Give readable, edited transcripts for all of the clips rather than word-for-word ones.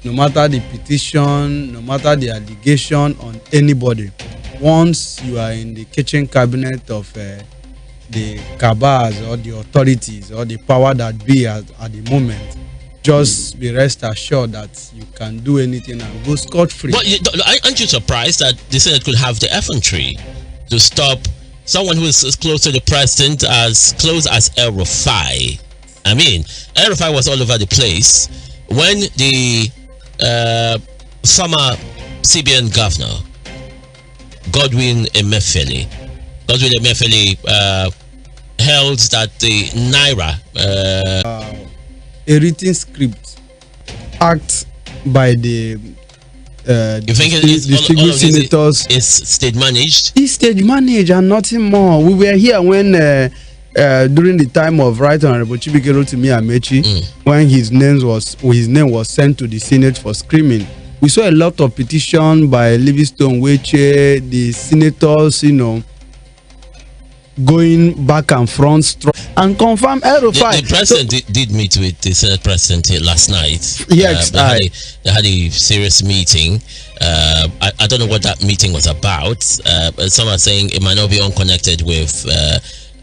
no matter the petition, no matter the allegation on anybody, once you are in the kitchen cabinet of the cabals or the authorities or the power that be at the moment, just be rest assured that you can do anything and go scot-free. But aren't you surprised that the Senate could have the effrontery to stop someone who is as close to the president, as close as El Rufai? I mean, El Rufai was all over the place when the former CBN governor, Godwin Emefiele, held that the Naira a written script act by the you think all of senators is state managed? It's state managed and nothing more. We were here when during the time of Right Honorable Chibike Rotimi Amechi, when his name was sent to the Senate for screening. We saw a lot of petition by Livingstone Weche, the senators, going back and front and confirm El Rufai. The president did meet with the Senate president last night. Yes, they had a serious meeting. I don't know what that meeting was about. Some are saying it might not be unconnected with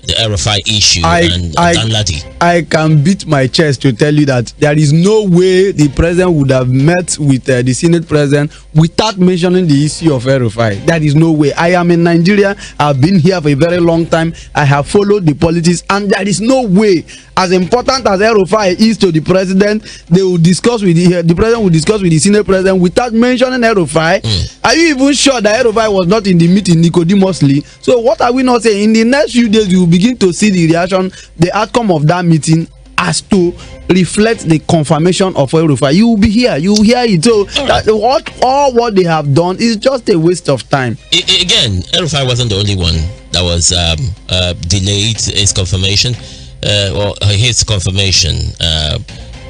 the El Rufai issue and Danladi. I can beat my chest to tell you that there is no way the president would have met with the Senate president without mentioning the issue of El Rufai. There is no way. I am in Nigeria. I've been here for a very long time. I have followed the politics, and there is no way, as important as El Rufai is to the president, they will discuss with the president will discuss with the Senate president without mentioning El Rufai. Are you even sure that El Rufai was not in the meeting Nicodemously? So what are we not saying? In the next few days, you will begin to see the reaction, the outcome of that meeting as to reflect the confirmation of El Rufai. You will be here. You will hear it. So what they have done is just a waste of time. Again, El Rufai wasn't the only one that was delayed his confirmation. Or his confirmation.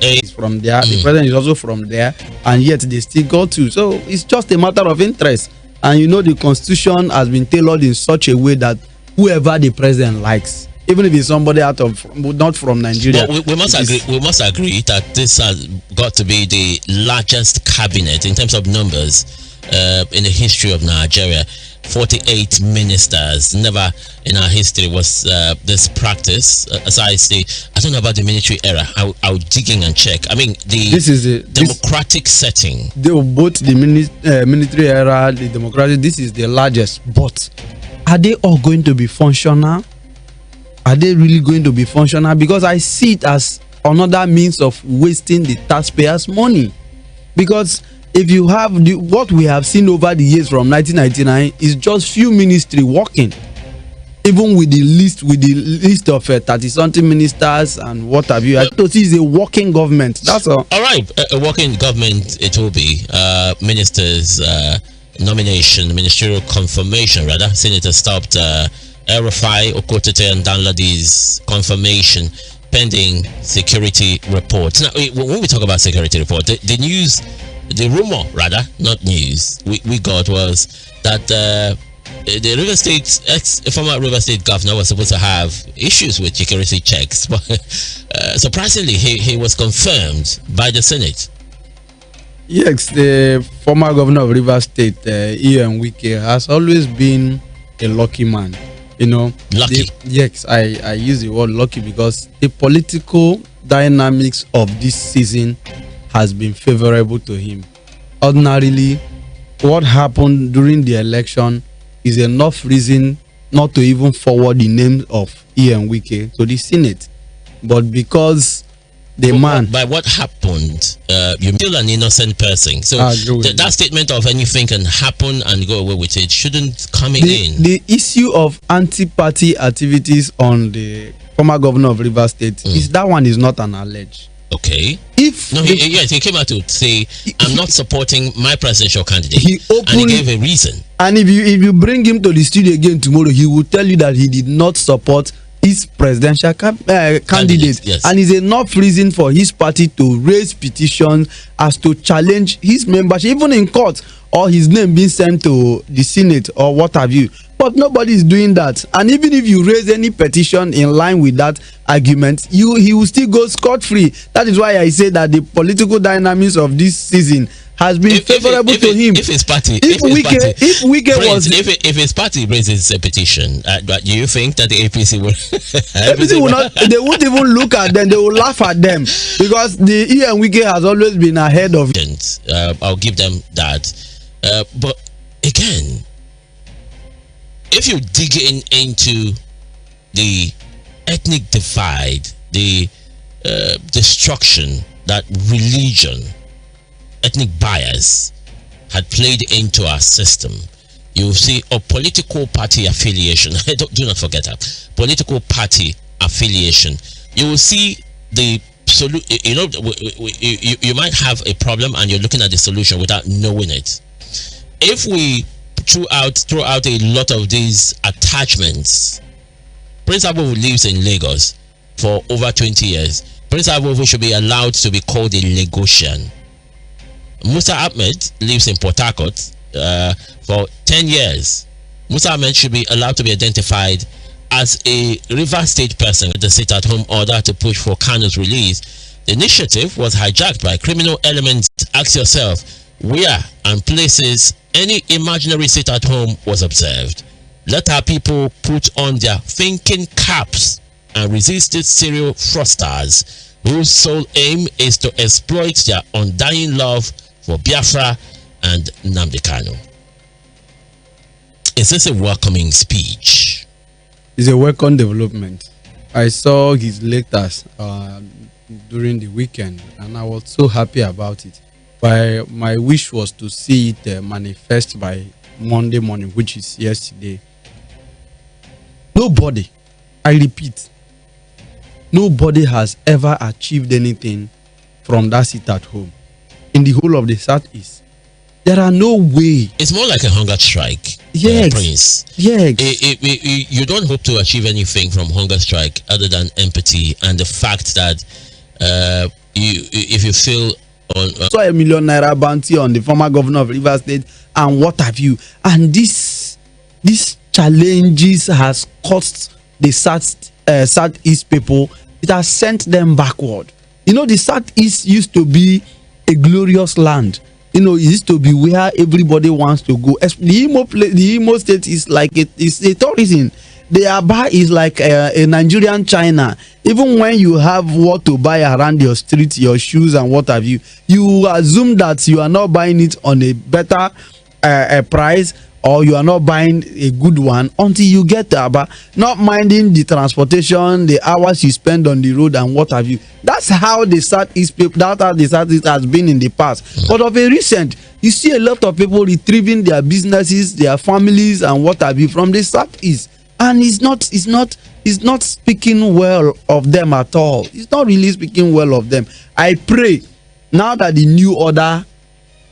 He's from there. The president is also from there, and yet they still go to. So it's just a matter of interest. And the Constitution has been tailored in such a way that whoever the president likes, even if it's somebody not from Nigeria. But we must agree. We must agree that this has got to be the largest cabinet in terms of numbers in the history of Nigeria. 48 ministers. Never in our history was this practice. Aside I don't know about the military era. I'll dig in and check. I mean, this is the democratic setting. Both the military era, the democratic. This is the largest. But are they all going to be functional? Are they really going to be functional? Because I see it as another means of wasting the taxpayers' money. Because if you have what we have seen over the years from 1999 is just few ministry working, even with the list of 30-something ministers and what have you. I thought it's a working government. That's all. All right, a working government it will be. Ministers nomination, ministerial confirmation rather. Senator stopped El Rufai, Okotete, and Danladi's confirmation pending security reports. Now, when we talk about security report, the news. The rumor, rather, not news, we got was that the River State, former River State governor was supposed to have issues with security checks, but surprisingly, he was confirmed by the Senate. Yes, the former governor of River State, Ian Wike, has always been a lucky man. Lucky. Yes, I use the word lucky because the political dynamics of this season has been favorable to him. Ordinarily, what happened during the election is enough reason not to even forward the name of Ian Wike to the Senate. But because the man... By what happened, you're still an innocent person. So that statement of anything can happen and go away with it shouldn't come in. The issue of anti-party activities on the former governor of River State, that one is not an alleged. Okay. He came out to say, I'm not supporting my presidential candidate. And he gave a reason. And if you bring him to the studio again tomorrow, he will tell you that he did not support his presidential candidate. Yes. And it's enough reason for his party to raise petitions as to challenge his membership, even in court, or his name being sent to the Senate or what have you. But nobody is doing that. And even if you raise any petition in line with that argument, he will still go scot-free. That is why I say that the political dynamics of this season has been favorable to him. If his party, if his party raises a petition, do you think that the APC will? APC will not. They won't even look at them. They will laugh at them because the Wike has always been ahead of it. I'll give them that. But again, if you dig into the ethnic divide, the destruction that religion, ethnic bias had played into our system, you see a political party affiliation. Do not forget that political party affiliation. You will see the solution. You know, you might have a problem and you're looking at the solution without knowing it. If we throw out a lot of these attachments, Prince Abubu lives in Lagos for over 20 years. Prince Abubu should be allowed to be called a Lagosian. Musa Ahmed lives in Port Harcourt for 10 years. Musa Ahmed should be allowed to be identified as a River State person with the sit-at-home order to push for Kanu's release. The initiative was hijacked by criminal elements. Ask yourself, where and places any imaginary sit-at-home was observed. Let our people put on their thinking caps and resist these serial fraudsters whose sole aim is to exploit their undying love for Biafra and Nnamdi Kanu. Is this a welcoming speech? It's a welcome development. I saw his letters during the weekend and I was so happy about it. My wish was to see it manifest by Monday morning, which is yesterday. Nobody, I repeat, nobody has ever achieved anything from that seat at home in the whole of the Southeast. There are no way. It's more like a hunger strike. Yes. Prince. Yes. You don't hope to achieve anything from hunger strike other than empathy and the fact that if you feel saw $1 million bounty on the former governor of Rivers State and what have you, and these challenges has cost the Southeast people. It has sent them backward. You know, the Southeast used to be a glorious land. You know, it used to be where everybody wants to go. The Imo State is like it's a tourism. The Aba is like a Nigerian China. Even when you have what to buy around your street, your shoes and what have you, you assume that you are not buying it on a better price, or you are not buying a good one until you get to Aba, not minding the transportation, the hours you spend on the road and what have you. That's how the Southeast people, that's how the Southeast has been in the past. But of a recent, you see a lot of people retrieving their businesses, their families and what have you from the Southeast. And he's not speaking well of them at all. He's not really speaking well of them. I pray now that the new order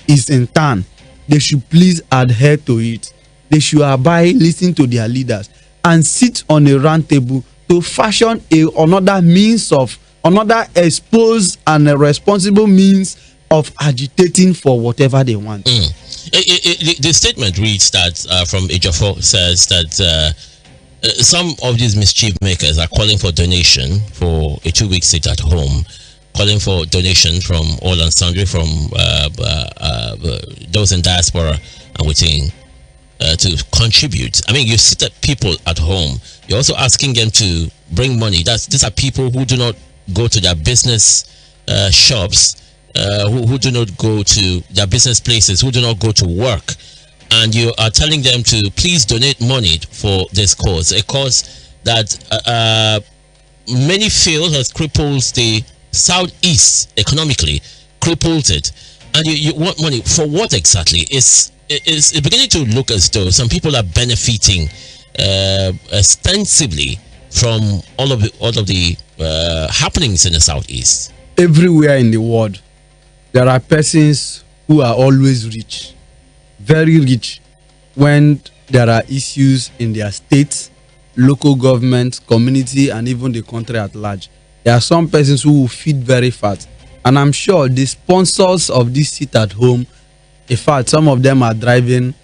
is in town, they should please adhere to it. They should abide, listen to their leaders, and sit on a round table to fashion another exposed and a responsible means of agitating for whatever they want. The statement reads that from Ejiofor says that some of these mischief makers are calling for donation for a 2-week sit at home, calling for donation from all and sundry, from those in diaspora and within, to contribute. I mean, you sit at people at home. You're also asking them to bring money. These are people who do not go to their business shops, who do not go to their business places, who do not go to work. And you are telling them to please donate money for this cause, a cause that many feel has crippled the Southeast economically, crippled it. And you want money for what exactly? It's beginning to look as though some people are benefiting ostensibly from all of the happenings in the Southeast. Everywhere in the world, there are persons who are always rich, very rich, when there are issues in their states, local government, community, and even the country at large. There are some persons who will feed very fast, and I'm sure the sponsors of this sit at home, in fact, some of them are driving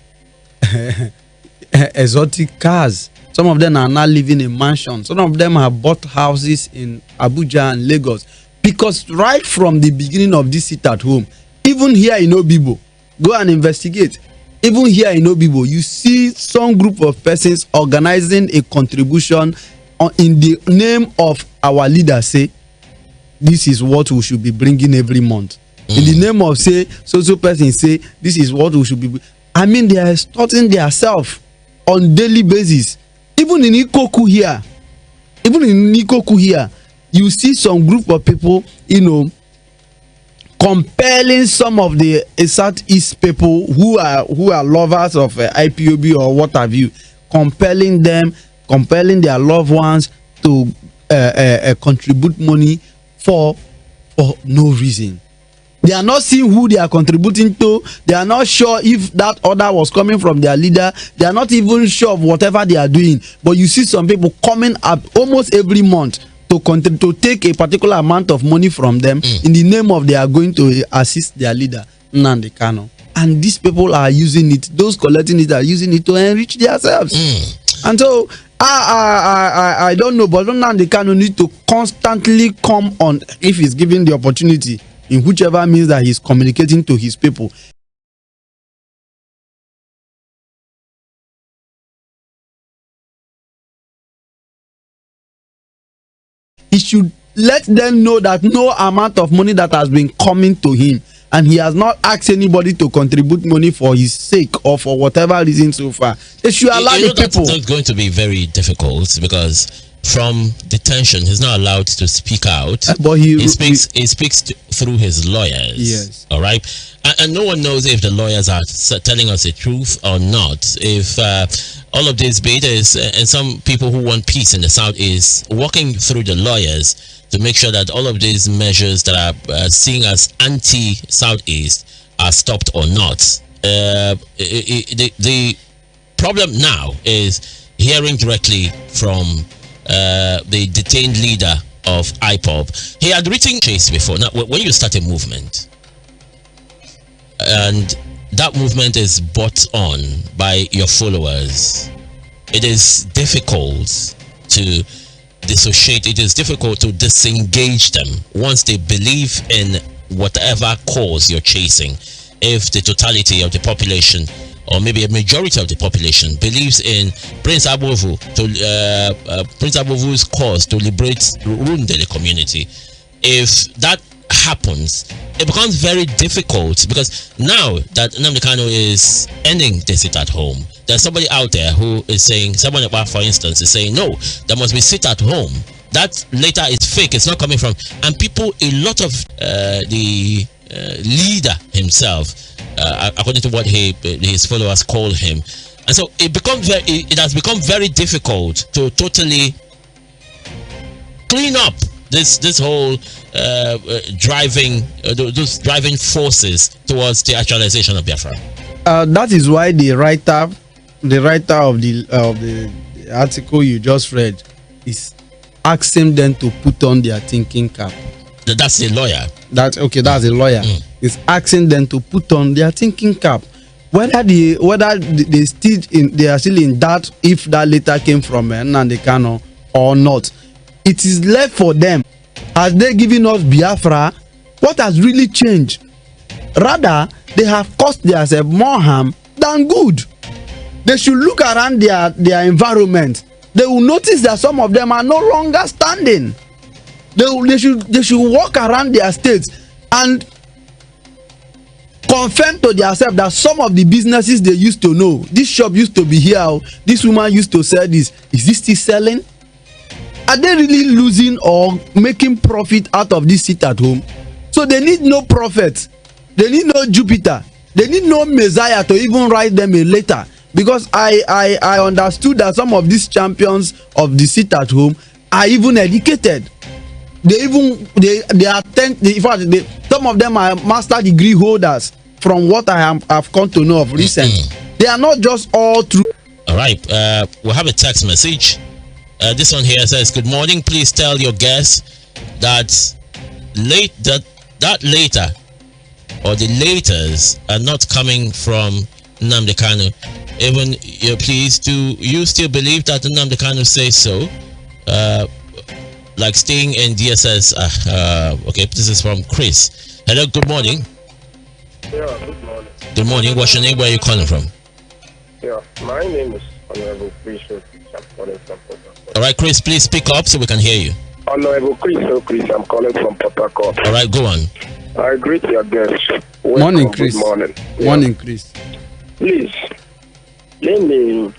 exotic cars. Some of them are now living in mansions. Some of them have bought houses in Abuja and Lagos. Because right from the beginning of this sit at home, even here in Obibo, go and investigate. Even here in Obibo, you see some group of persons organizing a contribution in the name of our leader, say, this is what we should be bringing every month. In the name of, say, so person say, this is what we should be. I mean, they are extorting themselves on daily basis. Even in Ikoku here, you see some group of people, you know, compelling some of the Southeast people who are lovers of IPOB or what have you, compelling their loved ones to contribute money for no reason. They are not seeing who they are contributing to. They are not sure if that order was coming from their leader. They are not even sure of whatever they are doing. But you see some people coming up almost every month to take a particular amount of money from them in the name of they are going to assist their leader, Nnamdi Kanu. And these people are using it. Those collecting it are using it to enrich themselves. And so I don't know, but Nnamdi Kanu need to constantly come on if he's given the opportunity, in whichever means that he's communicating to his people. He should let them know that no amount of money that has been coming to him, and he has not asked anybody to contribute money for his sake or for whatever reason so far. They should allow the people. That's going to be very difficult because from detention, he's not allowed to speak out. But he speaks through his lawyers. Yes. All right. And no one knows if the lawyers are telling us the truth or not. If all of this beta is, and some people who want peace in the South is working through the lawyers to make sure that all of these measures that are seen as anti-Southeast are stopped or not. The problem now is hearing directly from the detained leader of IPOB. He had written case before. Now, when you start a movement, and that movement is bought on by your followers, it is difficult to dissociate. It is difficult to disengage them once they believe in whatever cause you're chasing. If the totality of the population, or maybe a majority of the population, believes in Prince Abovu's cause to liberate Rundele community, if that happens, it becomes very difficult, because now that Nnamdi Kanu is ending the sit at home, there's somebody out there who is saying, someone for instance is saying, no, there must be sit at home. That later is fake, it's not coming from, and people, a lot of the leader himself, according to what his followers call him, and so it has become very difficult to totally clean up this whole those driving forces towards the actualization of Biafra. That is why the writer of the article you just read is asking them to put on their thinking cap. That's a lawyer. That's a lawyer. Is asking them to put on their thinking cap. Whether they are still in doubt if that letter came from Nnamdi Kanu or not, it is left for them. Has they given us Biafra? What has really changed? Rather, they have caused themselves more harm than good. They should look around their environment. They will notice that some of them are no longer standing. They should walk around their states and confirm to themselves that some of the businesses they used to know, this shop used to be here, this woman used to sell this, is this still selling? Are they really losing or making profit out of this sit at home? So they need no prophet, they need no Jupiter, they need no Messiah to even write them a letter. Because I understood that some of these champions of the sit at home are even educated. Some of them are master degree holders, from what I have come to know of recently. They are not just all true. All right, we'll have a text message. This one here says, good morning, please tell your guests that later or the laters are not coming from Nnamdi Kanu. Even please, do you still believe that Nnamdi Kanu says so? Like staying in DSS. Okay, this is from Chris. Hello, good morning. Yeah, good morning. Good morning. What's your name? Where are you calling from? Yeah, my name is Honorable Chris. I'm calling from Port Harcourt. All right, Chris, please speak up so we can hear you. Honorable Chris, I'm calling from Port Harcourt. All right, go on. I greet your guests. Welcome. Morning, Chris. Good morning. Morning, Chris. Please, let me.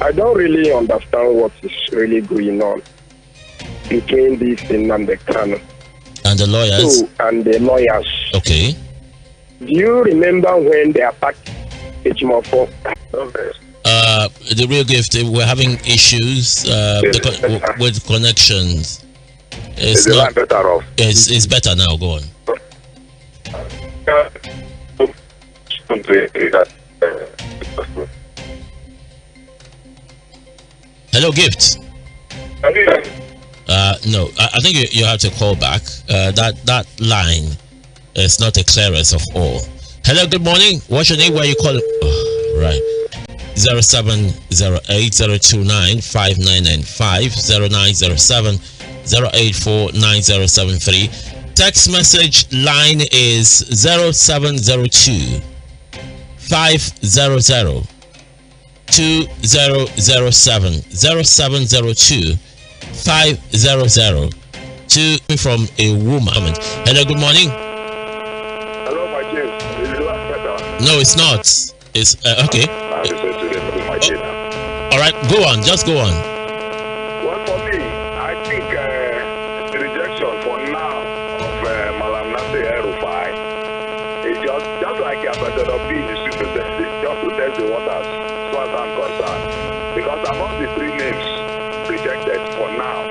I don't really understand what is really going on between this Nnamdi Kanu And the lawyers. and the lawyers. Okay. Do you remember when they attacked Ejimofo? The real gift. We're having issues with connections. It's Is the line not. better off? It's better now. Go on. Hello, gift. No, I think you have to call back. That line is not the clearest of all. Hello, good morning. What's your name? Where you calling? Oh, right. 0708-029-5995 0907-084-9073. Text message line is 0702 500 2007 0702 500 to from a woman. Hello, good morning. Hello, my James. Is the line better? No, it's not. It's okay. I listen to them with my data. All right, go on. Just go on. Well, for me, I think the rejection for now of Malam Nasir El-Rufai is just like Ambassador B is just to test the waters, as far as I'm concerned. Because among the three names rejected for now,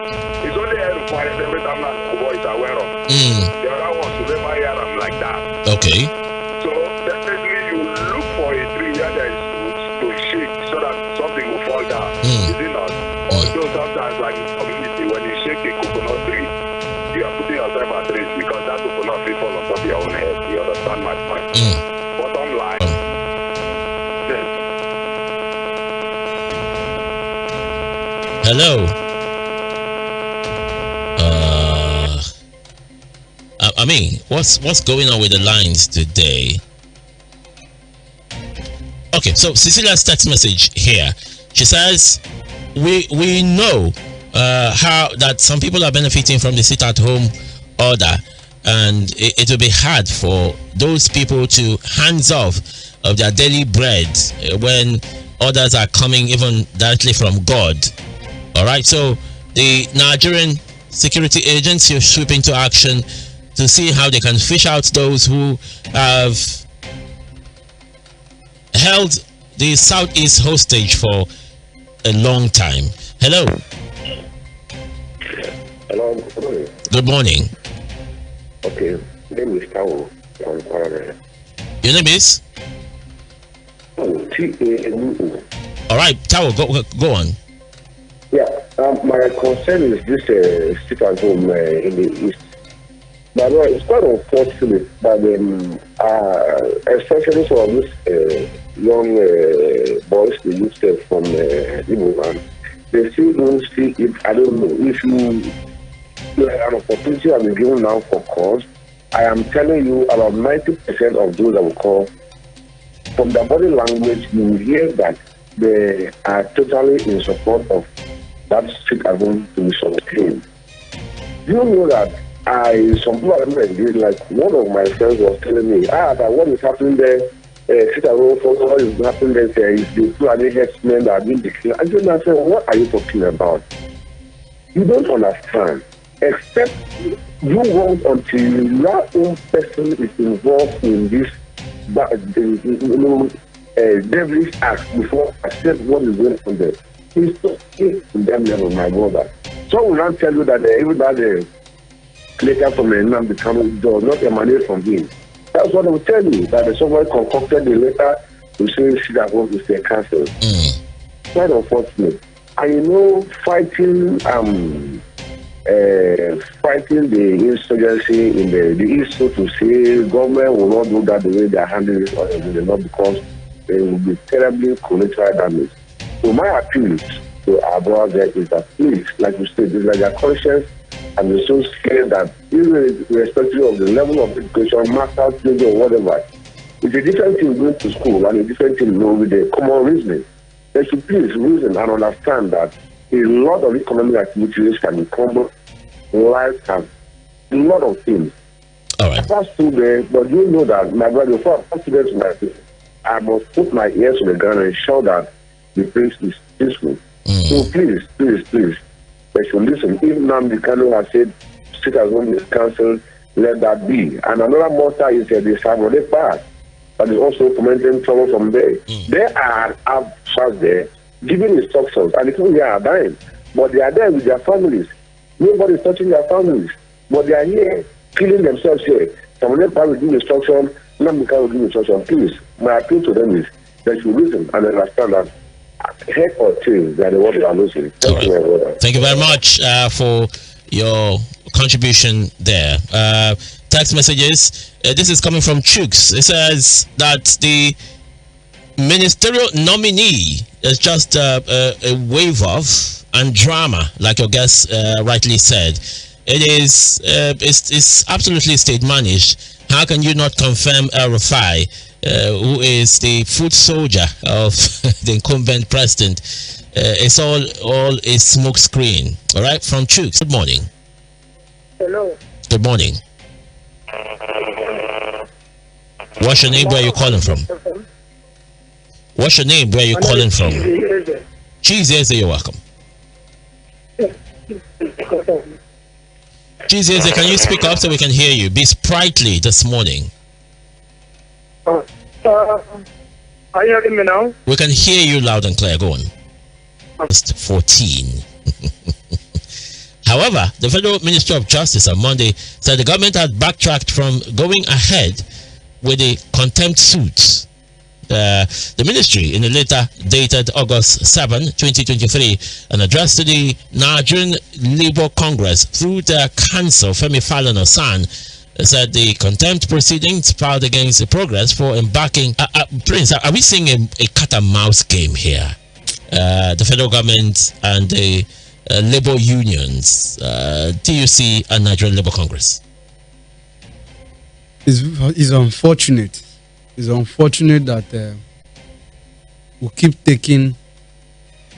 it's only El-Rufai that every time that boy is aware of. The other ones will never hear them like that. Okay. So definitely you look for a tree where there is roots to shake so that something will fall down. Is it not? Although sometimes like in community when you shake a coconut tree, you are putting yourself at risk because that coconut will fall on top of your own head. You understand my point? Bottom line. Yes. Hello. I mean, what's going on with the lines today? Okay, so Cecilia's text message here. She says, "We know how that some people are benefiting from the sit-at-home order, and it will be hard for those people to hands off of their daily bread when orders are coming even directly from God." All right, so the Nigerian security agency is sweeping into action to see how they can fish out those who have held the Southeast hostage for a long time. Hello. Hello, good morning. Good morning. Okay, name is Tao from Parana. Your name is? T-A-N-U. All right, Tao, go on. Yeah, my concern is this sit-at-home in the East. But it's quite unfortunate that especially for these young boys, the youth from Igbo land, they still don't see it. I don't know if you an opportunity has been given now for calls. I am telling you, about 90% of those that will call, from the body language, you will hear that they are totally in support of that sit-at-home to be sustained. Do you know that some people are not like one of my friends was telling me, that what is happening there, sit-at-home, what is happening there is the Fulani herdsmen that are being declared. I don't know, what are you talking about? You don't understand. Except you want until your own person is involved in this devilish act before accept what is going on there. It's not in them level, my brother. So I will not tell you that even that later from the Nnamdi Kanu does not emanate from him. That's what I will tell you, that someone concocted the letter to say that was to say cancelled. Quite unfortunate. And you know, fighting the insurgency in the East, so to say, government will not do that the way they are handling it, or not, because there will be terribly collateral damage. So my appeal to our brothers there is that please, like you said, it's like their conscience and they're so scared that even irrespective of the level of education, master's degree or whatever, it's a different thing going to school and a different thing with the common reasoning. They should please reason and understand that a lot of economic activities can become life can a lot of things. All right. I passed through there, but you know that my brother, before I pass through there tonight, I must put my ears to the ground and ensure that the place is peaceful. So please, they should listen. If Nnamdi Kanu has said state has won this council, let that be. And another monster is the Saturday part that is also fomenting trouble from there. There are outsiders there giving instructions, and the people here are dying, but they are there with their families. Nobody is touching their families, but they are here killing themselves here. Saturday part will give instruction, Nnamdi Kanu will give instruction. Please, my appeal to them is they should listen and understand that head or tail, they are the ones that are losing. Thank you, my brother. Thank you very much for your contribution there. Text messages. This is coming from Chooks. It says that the ministerial nominee is just a wave off and drama, like your guest rightly said. It is it's absolutely state managed. How can you not confirm El-Rufai, who is the foot soldier of the incumbent president? It's all a smoke screen. All right, from Chooks. Good morning. Hello. Good morning. What's your name? Where are you calling from? What's your name? Where are you calling from? Cheese, you're welcome. Cheese, can you speak up so we can hear you? Be sprightly this morning. Are you hearing me now? We can hear you loud and clear. Go on. Just 14. However, the Federal Ministry of Justice on Monday said the government had backtracked from going ahead with the contempt suit. The ministry, in a letter dated August 7, 2023, an address to the Nigerian Labour Congress through their counsel, Femi Falana-San, said the contempt proceedings filed against the progress for embarking. Prince, are we seeing a cat and mouse game here? The federal government and the labor unions, TUC and Nigerian Labour Congress. It's unfortunate. It's unfortunate that we keep taking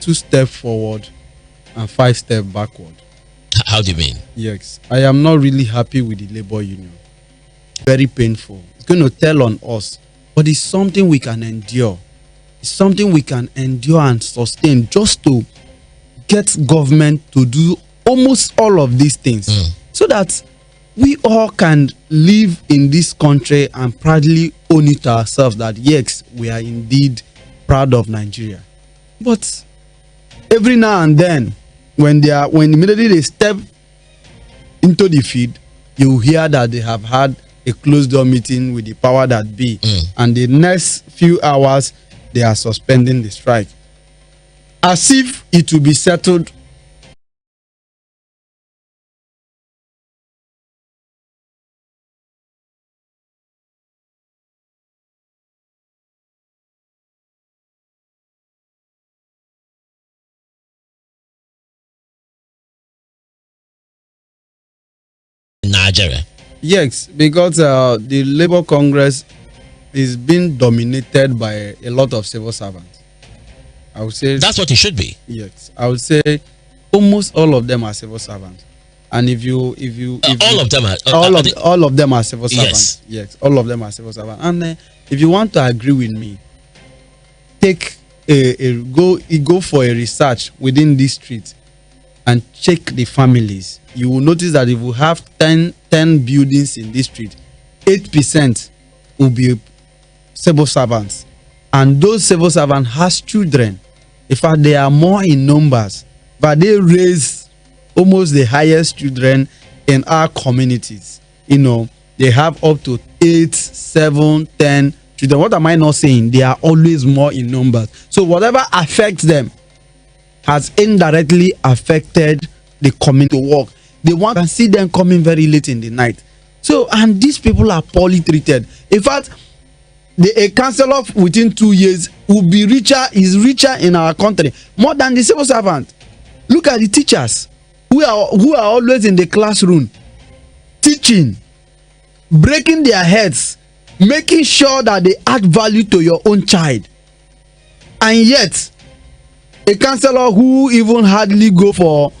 2 steps forward and 5 steps backward. How do you mean? Yes, I am not really happy with the labor union. Very painful. It's going to tell on us, but it's something we can endure. It's something we can endure and sustain just to get government to do almost all of these things so that we all can live in this country and proudly own it ourselves that yes, we are indeed proud of Nigeria. But every now and then, when immediately they step into the field, you hear that they have had a closed door meeting with the power that be, and the next few hours they are suspending the strike, as if it will be settled. Nigeria. Yes, because the Labour Congress is being dominated by a lot of civil servants. I would say that's what it should be. Yes, I would say almost all of them are civil servants. And if you all of them are all of them are civil servants. Yes, yes, all of them are civil servants. And if you want to agree with me, take go for a research within this street and check the families. You will notice that if we have 10 buildings in this street, 8% will be civil servants, and those civil servants has children. In fact, they are more in numbers, but they raise almost the highest children in our communities. You know, they have up to 8, 7, 10 children. What am I not saying? They are always more in numbers. So whatever affects them has indirectly affected the community work. They want to see them coming very late in the night. So, and these people are poorly treated. In fact, a councillor within 2 years will be richer, is richer in our country more than the civil servant. Look at the teachers who are always in the classroom teaching, breaking their heads, making sure that they add value to your own child. And yet a councillor who even hardly go for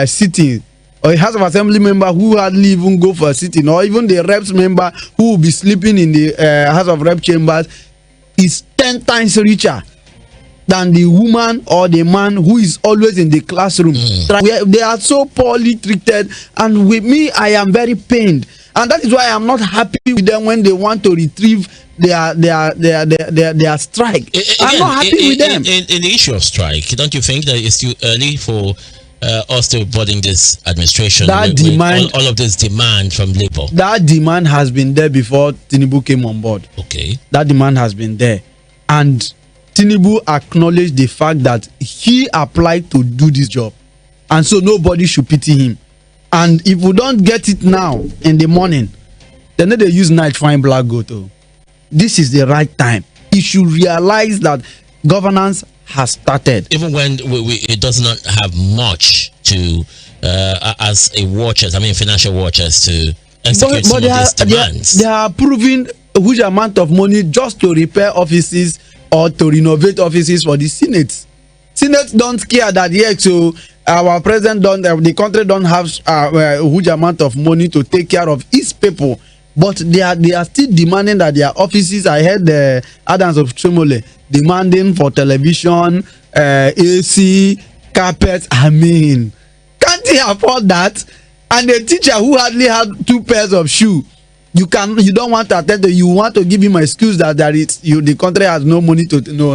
sitting, or a House of Assembly member who hardly even go for a sitting, or even the reps member who will be sleeping in the House of Rep chambers, is 10 times richer than the woman or the man who is always in the classroom. They are so poorly treated, and with me, I am very pained, and that is why I am not happy with them when they want to retrieve their strike. I'm not happy with them. In the issue of strike, don't you think that it's too early for us to boarding this administration with all of this demand from labor? That demand has been there before Tinubu came on board. Okay. That demand has been there, and Tinubu acknowledged the fact that he applied to do this job, and so nobody should pity him. And if we don't get it now in the morning, then they use night find black goat. This is the right time. He should realize that governance has started. Even when it does not have much to, as a watchers, I mean financial watchers, to execute some of these demands. They are approving a huge amount of money just to repair offices or to renovate offices for the Senate. Senate don't care that yet, so our president the country don't have a huge amount of money to take care of its people. But they are still demanding that their offices. I heard the Adams of Tremole demanding for television, AC, carpets. I mean, can't they afford that? And the teacher who hardly had 2 pairs of shoes, you don't want to attend to. You want to give him an excuse that the country has no money to. No.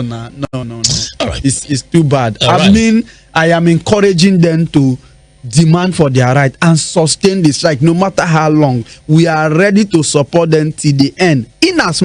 All right, it's too bad. Right. I am encouraging them to demand for their right and sustain the strike no matter how long. We are ready to support them till the end. In as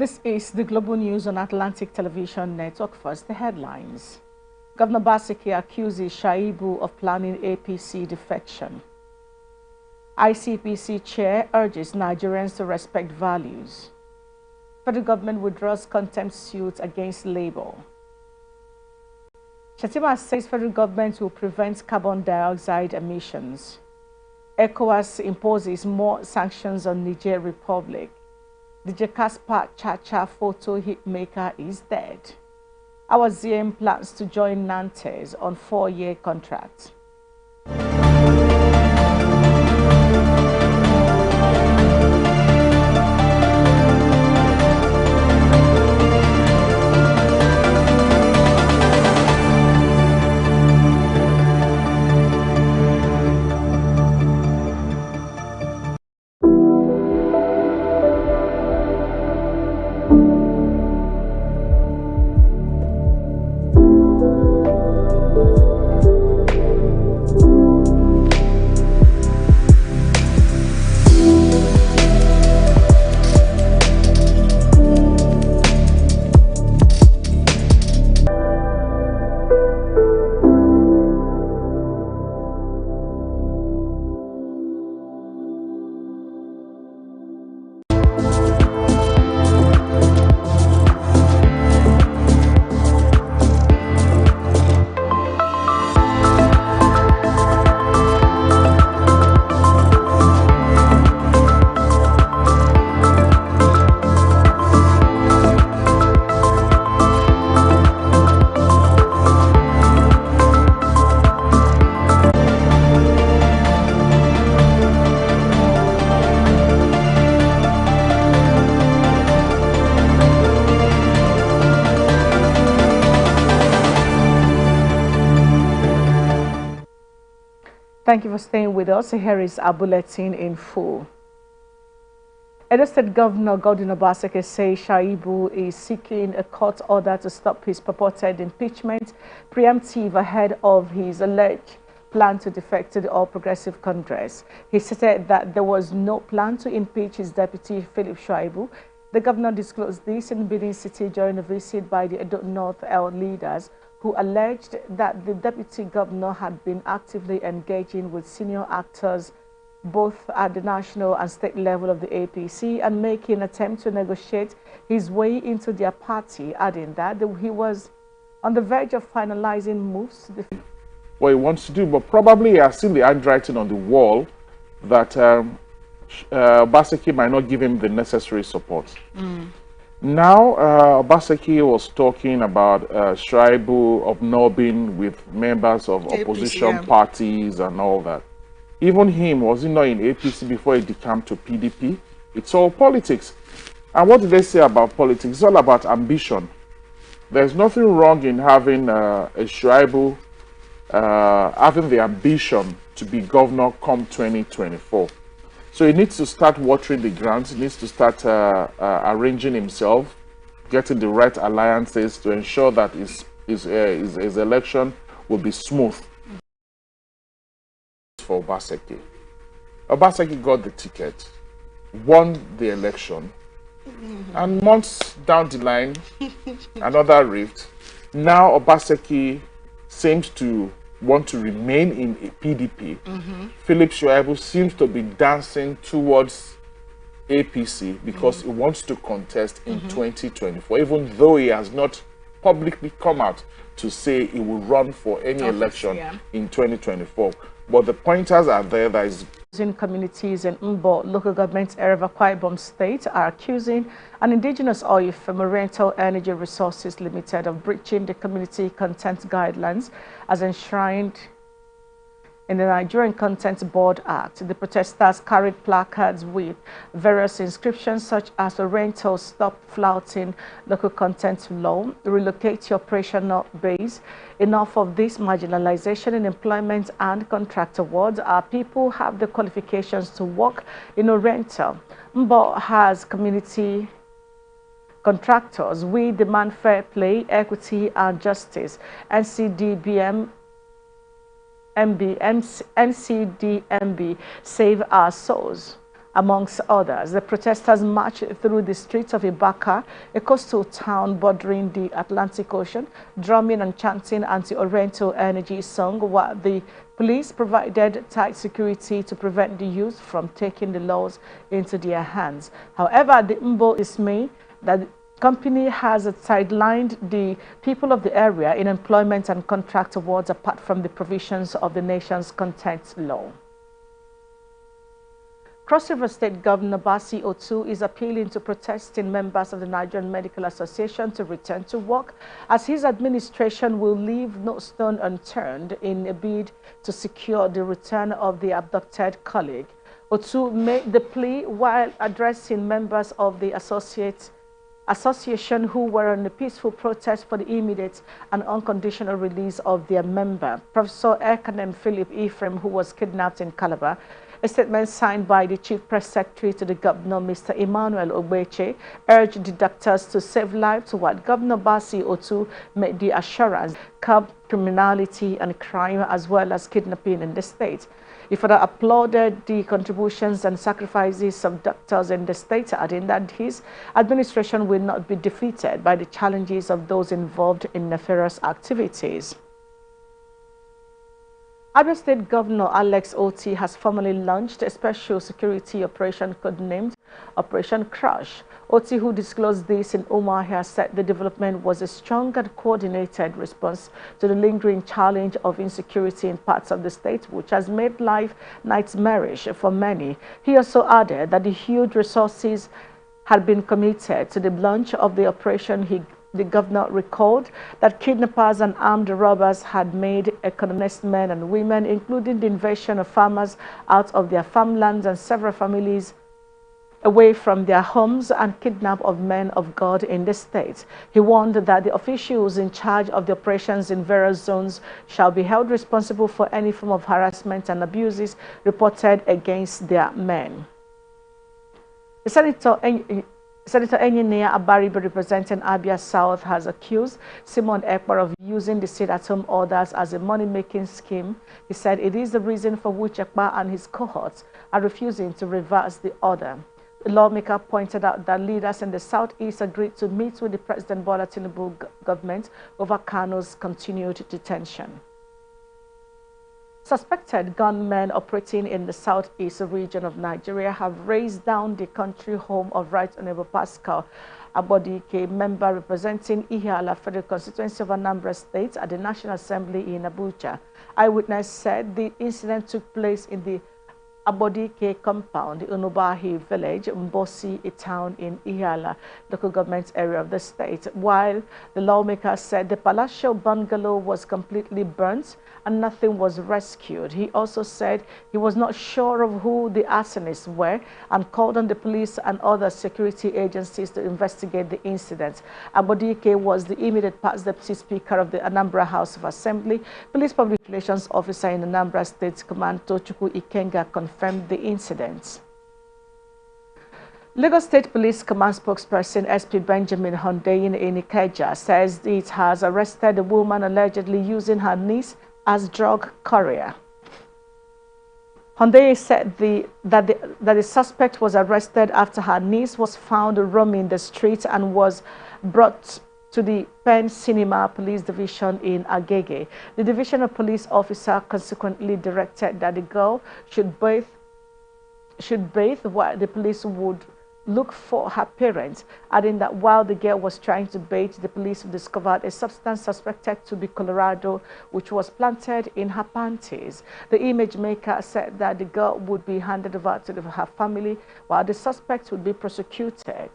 This is the Global News on Atlantic Television Network. First, the headlines. Governor Basiki accuses Shaibu of planning APC defection. ICPC chair urges Nigerians to respect values. Federal government withdraws contempt suit against Labour. Shatima says federal government will prevent carbon dioxide emissions. ECOWAS imposes more sanctions on Niger Republic. The Jakarta Cha-Cha photo hitmaker is dead. Our ZM plans to join Nantes on 4-year contract. Thank you for staying with us. Here is our bulletin in full. Edo State Governor Godwin Obaseki says Shaibu is seeking a court order to stop his purported impeachment preemptive ahead of his alleged plan to defect to the All Progressive Congress. He said that there was no plan to impeach his deputy, Philip Shaibu. The governor disclosed this in Benin City during a visit by the Edo North L leaders, who alleged that the deputy governor had been actively engaging with senior actors both at the national and state level of the APC and making an attempt to negotiate his way into their party, adding that he was on the verge of finalizing moves to what he wants to do, but probably he has seen the handwriting on the wall that Obaseki might not give him the necessary support. Now, Obaseki was talking about Shaibu obnobbing with members of APC, opposition parties and all that. Even him, was he not in APC before he decamped to PDP? It's all politics. And what do they say about politics? It's all about ambition. There's nothing wrong in having a Shaibu having the ambition to be governor come 2024. So he needs to start watering the ground. He needs to start arranging himself, getting the right alliances to ensure that his election will be smooth for Obaseki. Obaseki got the ticket, won the election, and months down the line, another rift. Now Obaseki seems to want to remain in a PDP. Philip Shaibu seems to be dancing towards APC because he wants to contest in 2024, even though he has not publicly come out to say he will run for any election in 2024. But the pointers are there. That is communities in Mbo local government area of Akwa Ibom State are accusing an indigenous oil firm, Oriental Energy Resources Limited, of breaching the community content guidelines as enshrined in the Nigerian Content Board Act. The protesters carried placards with various inscriptions such as Oriental Stop Flouting Local Content Law, Relocate Your Operational Base, Enough of this marginalization in employment and contract awards. Our people have the qualifications to work in Oriental. Mbo has community contractors. We demand fair play, equity and justice. NCDMB, Save Our Souls, amongst others. The protesters marched through the streets of Ibaka, a coastal town bordering the Atlantic Ocean, drumming and chanting anti-Oriental energy song, while the police provided tight security to prevent the youth from taking the laws into their hands. However, the Mbo dismay that company has sidelined the people of the area in employment and contract awards apart from the provisions of the nation's content law. Cross River State Governor Basi Otu is appealing to protesting members of the Nigerian Medical Association to return to work, as his administration will leave no stone unturned in a bid to secure the return of the abducted colleague. Otu made the plea while addressing members of the association who were on a peaceful protest for the immediate and unconditional release of their member, Professor Ekanem Philip Ephraim, who was kidnapped in Calabar. A statement signed by the Chief Press Secretary to the Governor, Mr. Emmanuel Ogbeche, urged the doctors to save lives, while Governor Basi Otu made the assurance curb criminality and crime as well as kidnapping in the state. He further applauded the contributions and sacrifices of doctors in the state, adding that his administration will not be defeated by the challenges of those involved in nefarious activities. Abia State Governor Alex Oti has formally launched a special security operation codenamed Operation Crush. Oti, who disclosed this in Umuahia, said the development was a strong and coordinated response to the lingering challenge of insecurity in parts of the state, which has made life nightmarish for many. He also added that the huge resources had been committed to the launch of the operation. The governor recalled that kidnappers and armed robbers had made economist men and women, including the invasion of farmers, out of their farmlands, and several families away from their homes and kidnap of men of God in the state. He warned that the officials in charge of the operations in various zones shall be held responsible for any form of harassment and abuses reported against their men. The Senator Enyinnaya Abaribe, representing Abia South, has accused Simon Ekpa of using the sit-at-home orders as a money-making scheme. He said it is the reason for which Ekpa and his cohorts are refusing to reverse the order. The lawmaker pointed out that leaders in the southeast agreed to meet with the President Bola Tinubu government over Kano's continued detention. Suspected gunmen operating in the southeast region of Nigeria have razed down the country home of Right Honorable Pascal Abodike, member representing Ihiala Federal Constituency of Anambra State at the National Assembly in Abuja. Eyewitness said the incident took place in the Abodike compound, the Unubahi village, Mbosi, a town in Ihiala, local government area of the state. While the lawmaker said the palatial bungalow was completely burnt and nothing was rescued. He also said he was not sure of who the arsonists were and called on the police and other security agencies to investigate the incident. Abodike was the immediate past deputy speaker of the Anambra House of Assembly. Police public relations officer in Anambra State Command Tochukwu Ikenga confirmed the incident. Lagos State Police Command spokesperson SP Benjamin Hundeyin in Ikeja says it has arrested a woman allegedly using her niece as drug courier. Hundeyin said that the suspect was arrested after her niece was found roaming the streets and was brought to the Penn Cinema Police Division in Agege. The divisional police officer consequently directed that the girl should bathe while the police would look for her parents, adding that while the girl was trying to bathe, the police discovered a substance suspected to be Colorado, which was planted in her panties. The image maker said that the girl would be handed over to her family, while the suspect would be prosecuted.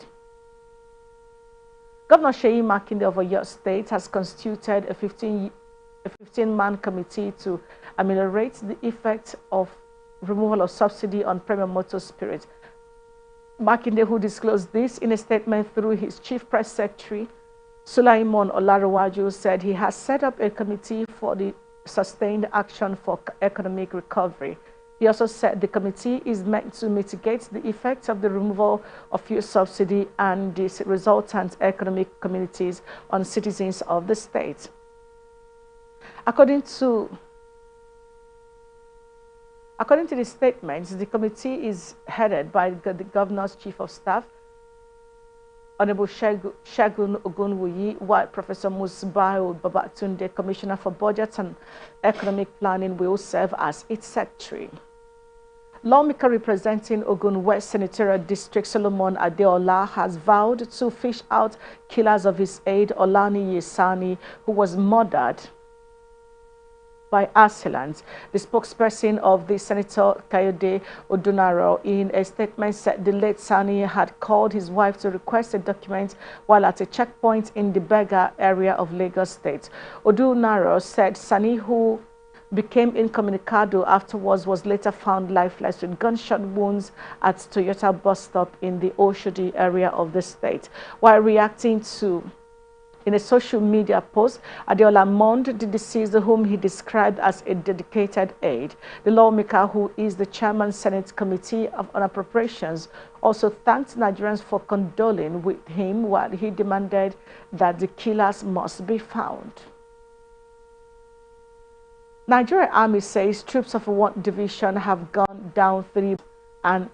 Governor Seyi Makinde of Oyo State has constituted a 15-man committee to ameliorate the effect of removal of subsidy on premium motor spirit. Makinde, who disclosed this in a statement through his chief press secretary, Sulaimon Olaruwaju, said he has set up a committee for the sustained action for economic recovery. He also said the committee is meant to mitigate the effects of the removal of fuel subsidy and the resultant economic communities on citizens of the state. According to the statements, the committee is headed by the governor's chief of staff, Honorable Shagun Ogunwuyi, while Professor Musbahu Babatunde, Commissioner for Budget and Economic Planning, will serve as its secretary. Lawmaker representing Ogun West Senatorial District Solomon Adeola has vowed to fish out killers of his aide Olani Yesani, who was murdered by assailants. The spokesperson of the Senator Kayode Odunaro in a statement said the late Sani had called his wife to request a document while at a checkpoint in the Bega area of Lagos State. Odunaro said Sani, who became incommunicado afterwards, was later found lifeless with gunshot wounds at Toyota bus stop in the Oshodi area of the state. While reacting in a social media post, Adeola mourned the deceased, whom he described as a dedicated aide. The lawmaker, who is the chairman Senate Committee on Appropriations, also thanked Nigerians for condoling with him, while he demanded that the killers must be found. Nigerian Army says troops of one division have gone down 3 and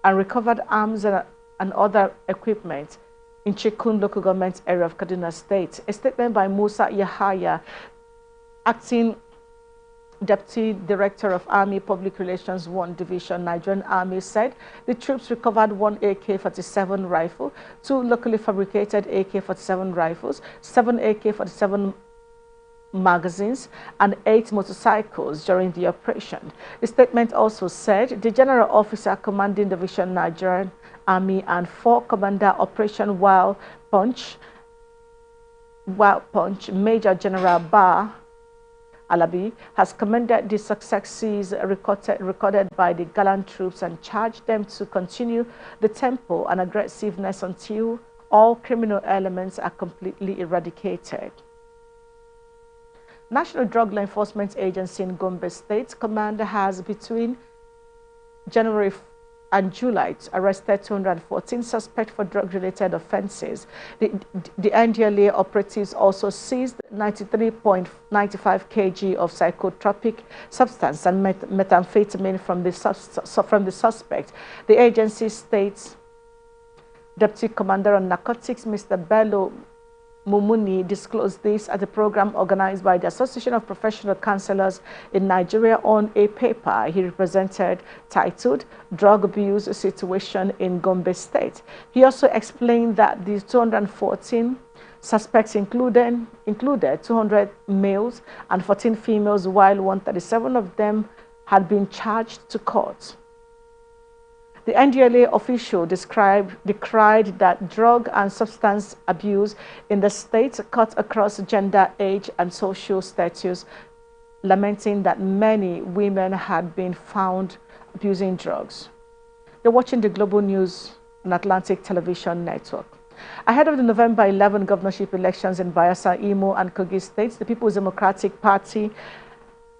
recovered arms and other equipment in Chikun local government area of Kaduna State. A statement by Musa Yahaya, acting Deputy Director of Army Public Relations 1 Division, Nigerian Army, said the troops recovered 1 AK-47 rifle, 2 locally fabricated AK-47 rifles, 7 AK-47 magazines, and 8 motorcycles during the operation. The statement also said the General Officer commanding Division Nigerian Army and 4 Commander Operation Wild Punch, Major General Barr Alabi has commended the successes recorded by the gallant troops and charged them to continue the tempo and aggressiveness until all criminal elements are completely eradicated. National Drug Law Enforcement Agency in Gombe State Command has between January and July arrested 214 suspects for drug-related offenses. The NDLA operatives also seized 93.95 kg of psychotropic substance and methamphetamine from the suspect. The agency states Deputy Commander on Narcotics, Mr. Bello Mumuni, disclosed this at a program organized by the Association of Professional Counselors in Nigeria on a paper he represented titled Drug Abuse Situation in Gombe State. He also explained that the 214 suspects included 200 males and 14 females, while 137 of them had been charged to court. The NDLA official decried that drug and substance abuse in the state cut across gender, age, and social status, lamenting that many women had been found abusing drugs. You're watching the Global News on Atlantic Television Network. Ahead of the November 11 governorship elections in Bayelsa, Imo, and Kogi states, the People's Democratic Party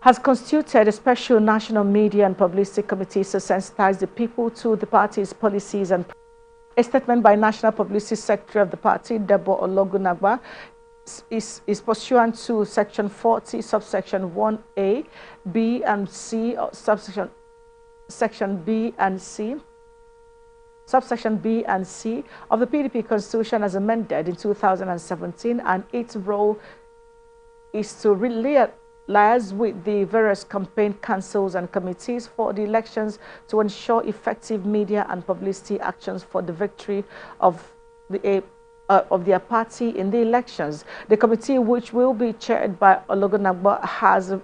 has constituted a special national media and publicity committee to sensitize the people to the party's policies. And a statement by National Publicity Secretary of the party, Debo Ologunagba, is pursuant to Section 40, subsection 1A, B, and C, Section B and C, subsection B and C of the PDP Constitution as amended in 2017, and its role is to liaise with the various campaign councils and committees for the elections to ensure effective media and publicity actions for the victory of their party in the elections. The committee, which will be chaired by Ologunagba, has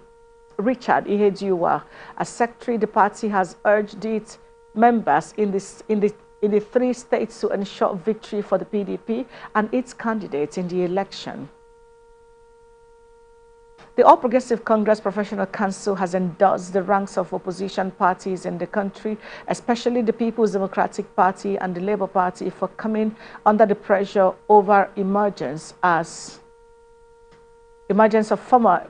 Richard Ihediuwa as secretary. The party has urged its members in the 3 states to ensure victory for the PDP and its candidates in the election. The All Progressive Congress Professional Council has endorsed the ranks of opposition parties in the country, especially the People's Democratic Party and the Labour Party, for coming under the pressure over emergence of former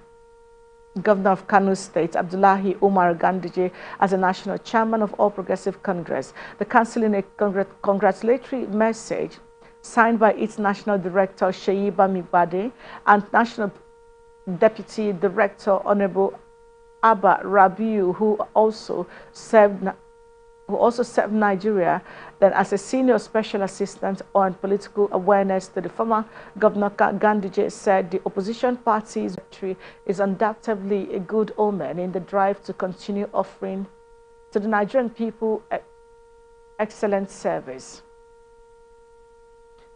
Governor of Kano State, Abdullahi Umar Ganduje, as a national chairman of All Progressive Congress. The council, in a congratulatory message signed by its national director, Sheyi Bamigbade, and national Deputy Director Honorable Abba Rabiu, who also served Nigeria then as a senior special assistant on political awareness to the former Governor Ganduje, said the opposition party's victory is undoubtedly a good omen in the drive to continue offering to the Nigerian people excellent service.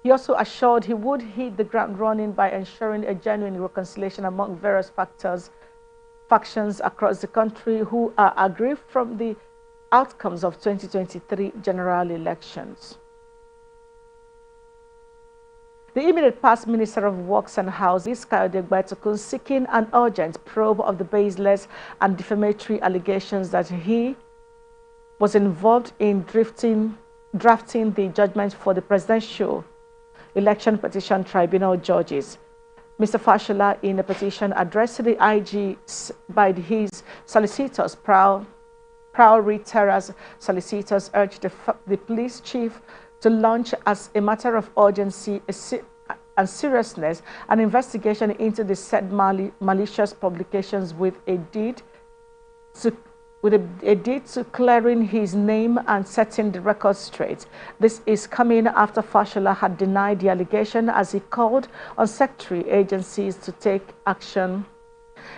He also assured he would hit the ground running by ensuring a genuine reconciliation among various factions across the country who are aggrieved from the outcomes of 2023 general elections. The immediate past Minister of Works and Housing, Kayode Gbaitokun, seeking an urgent probe of the baseless and defamatory allegations that he was involved in drafting the judgment for the presidential election petition tribunal judges. Mr. Fashola, in a petition addressed to the IG by his solicitors, Prowry Terrace solicitors, urged the police chief to launch, as a matter of urgency and seriousness, an investigation into the said malicious publications with a deed to clearing his name and setting the record straight. This is coming after Fashola had denied the allegation, as he called on secretary agencies to take action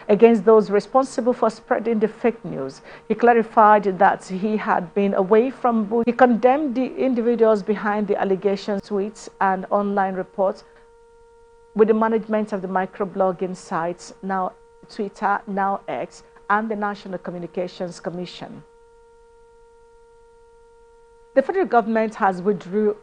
against those responsible for spreading the fake news. He clarified that he had been away from He condemned the individuals behind the allegations, tweets, and online reports with the management of the microblogging sites, now Twitter, now X, and the National Communications Commission. The federal government has withdrew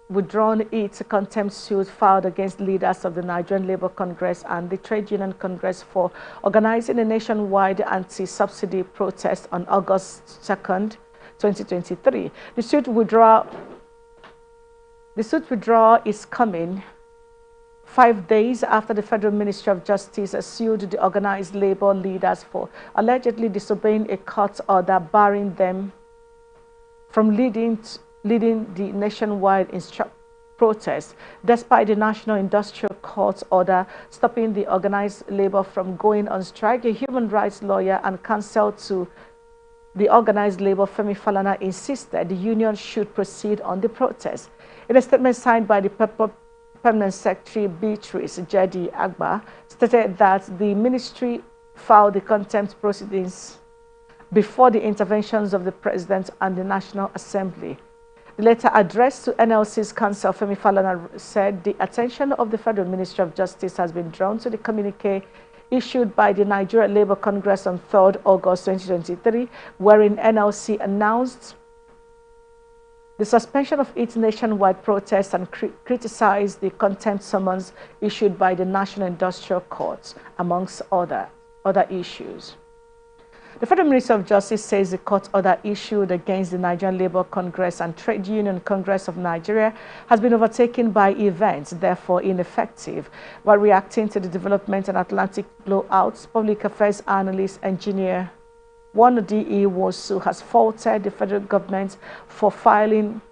withdrawn its contempt suit filed against leaders of the Nigerian Labour Congress and the Trade Union Congress for organizing a nationwide anti-subsidy protest on August 2nd, 2023. The suit withdrawal is coming 5 days after the Federal Ministry of Justice sued the organized labor leaders for allegedly disobeying a court order barring them from leading the nationwide protest, despite the National Industrial Court's order stopping the organized labor from going on strike. A human rights lawyer and counsel to the organized labor, Femi Falana, insisted the union should proceed on the protest. In a statement signed by the Permanent Secretary Beatrice Jedi Agba, stated that the ministry filed the contempt proceedings before the interventions of the President and the National Assembly. The letter addressed to NLC's counsel, Femi Falana, said the attention of the Federal Ministry of Justice has been drawn to the communique issued by the Nigeria Labour Congress on 3rd August 2023, wherein NLC announced the suspension of its nationwide protests and criticized the contempt summons issued by the National Industrial Court, amongst other issues. The Federal Ministry of Justice says the court order issued against the Nigerian Labour Congress and Trade Union Congress of Nigeria has been overtaken by events, therefore ineffective. While reacting to the development and Atlantic blowouts, public affairs analyst engineer Wanode Wosu has faulted the federal government for filing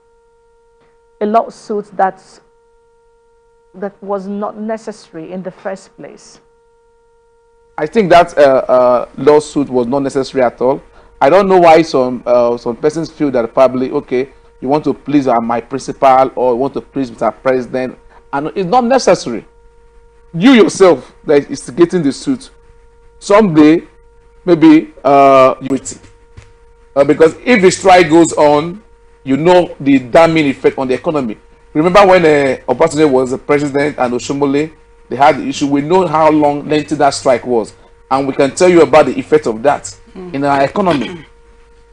a lawsuit that was not necessary in the first place. I think that lawsuit was not necessary at all. I don't know why some persons feel that probably, okay, you want to please my principal or you want to please Mr. President, and it's not necessary. You yourself that is instigating the suit, someday maybe because if the strike goes on, you know the damning effect on the economy. Remember when Obasanjo was the president and Oshomole, they had the issue. We know how long lengthy that strike was, and we can tell you about the effect of that in our economy.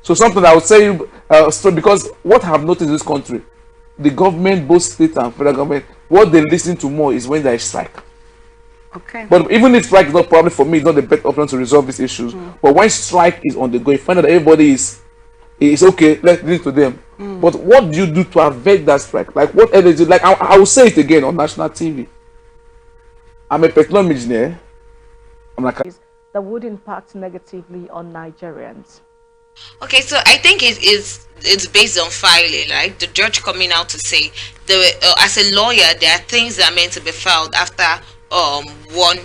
So something I would say, so because what I have noticed in this country, the government, both state and federal government, what they listen to more is when there is strike. Okay. But even if strike is not probably for me, it's not the best option to resolve these issues. But when strike is on the go, you find out that everybody is okay. Let's listen to them. But what do you do to avert that strike? Like what energy? Like I will say it again on national TV. I'm a petroleum engineer. That would impact negatively on Nigerians. Okay, so I think it's based on filing, right? The judge coming out to say, as a lawyer, there are things that are meant to be filed after one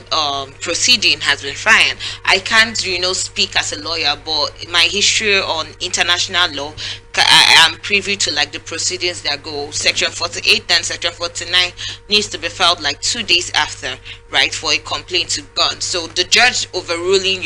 proceeding has been filed. I can't, speak as a lawyer, but my history on international law, I am privy to like the proceedings that go. Section 48 and Section 49 needs to be filed like 2 days after, right, for a complaint to burn. So the judge overruling,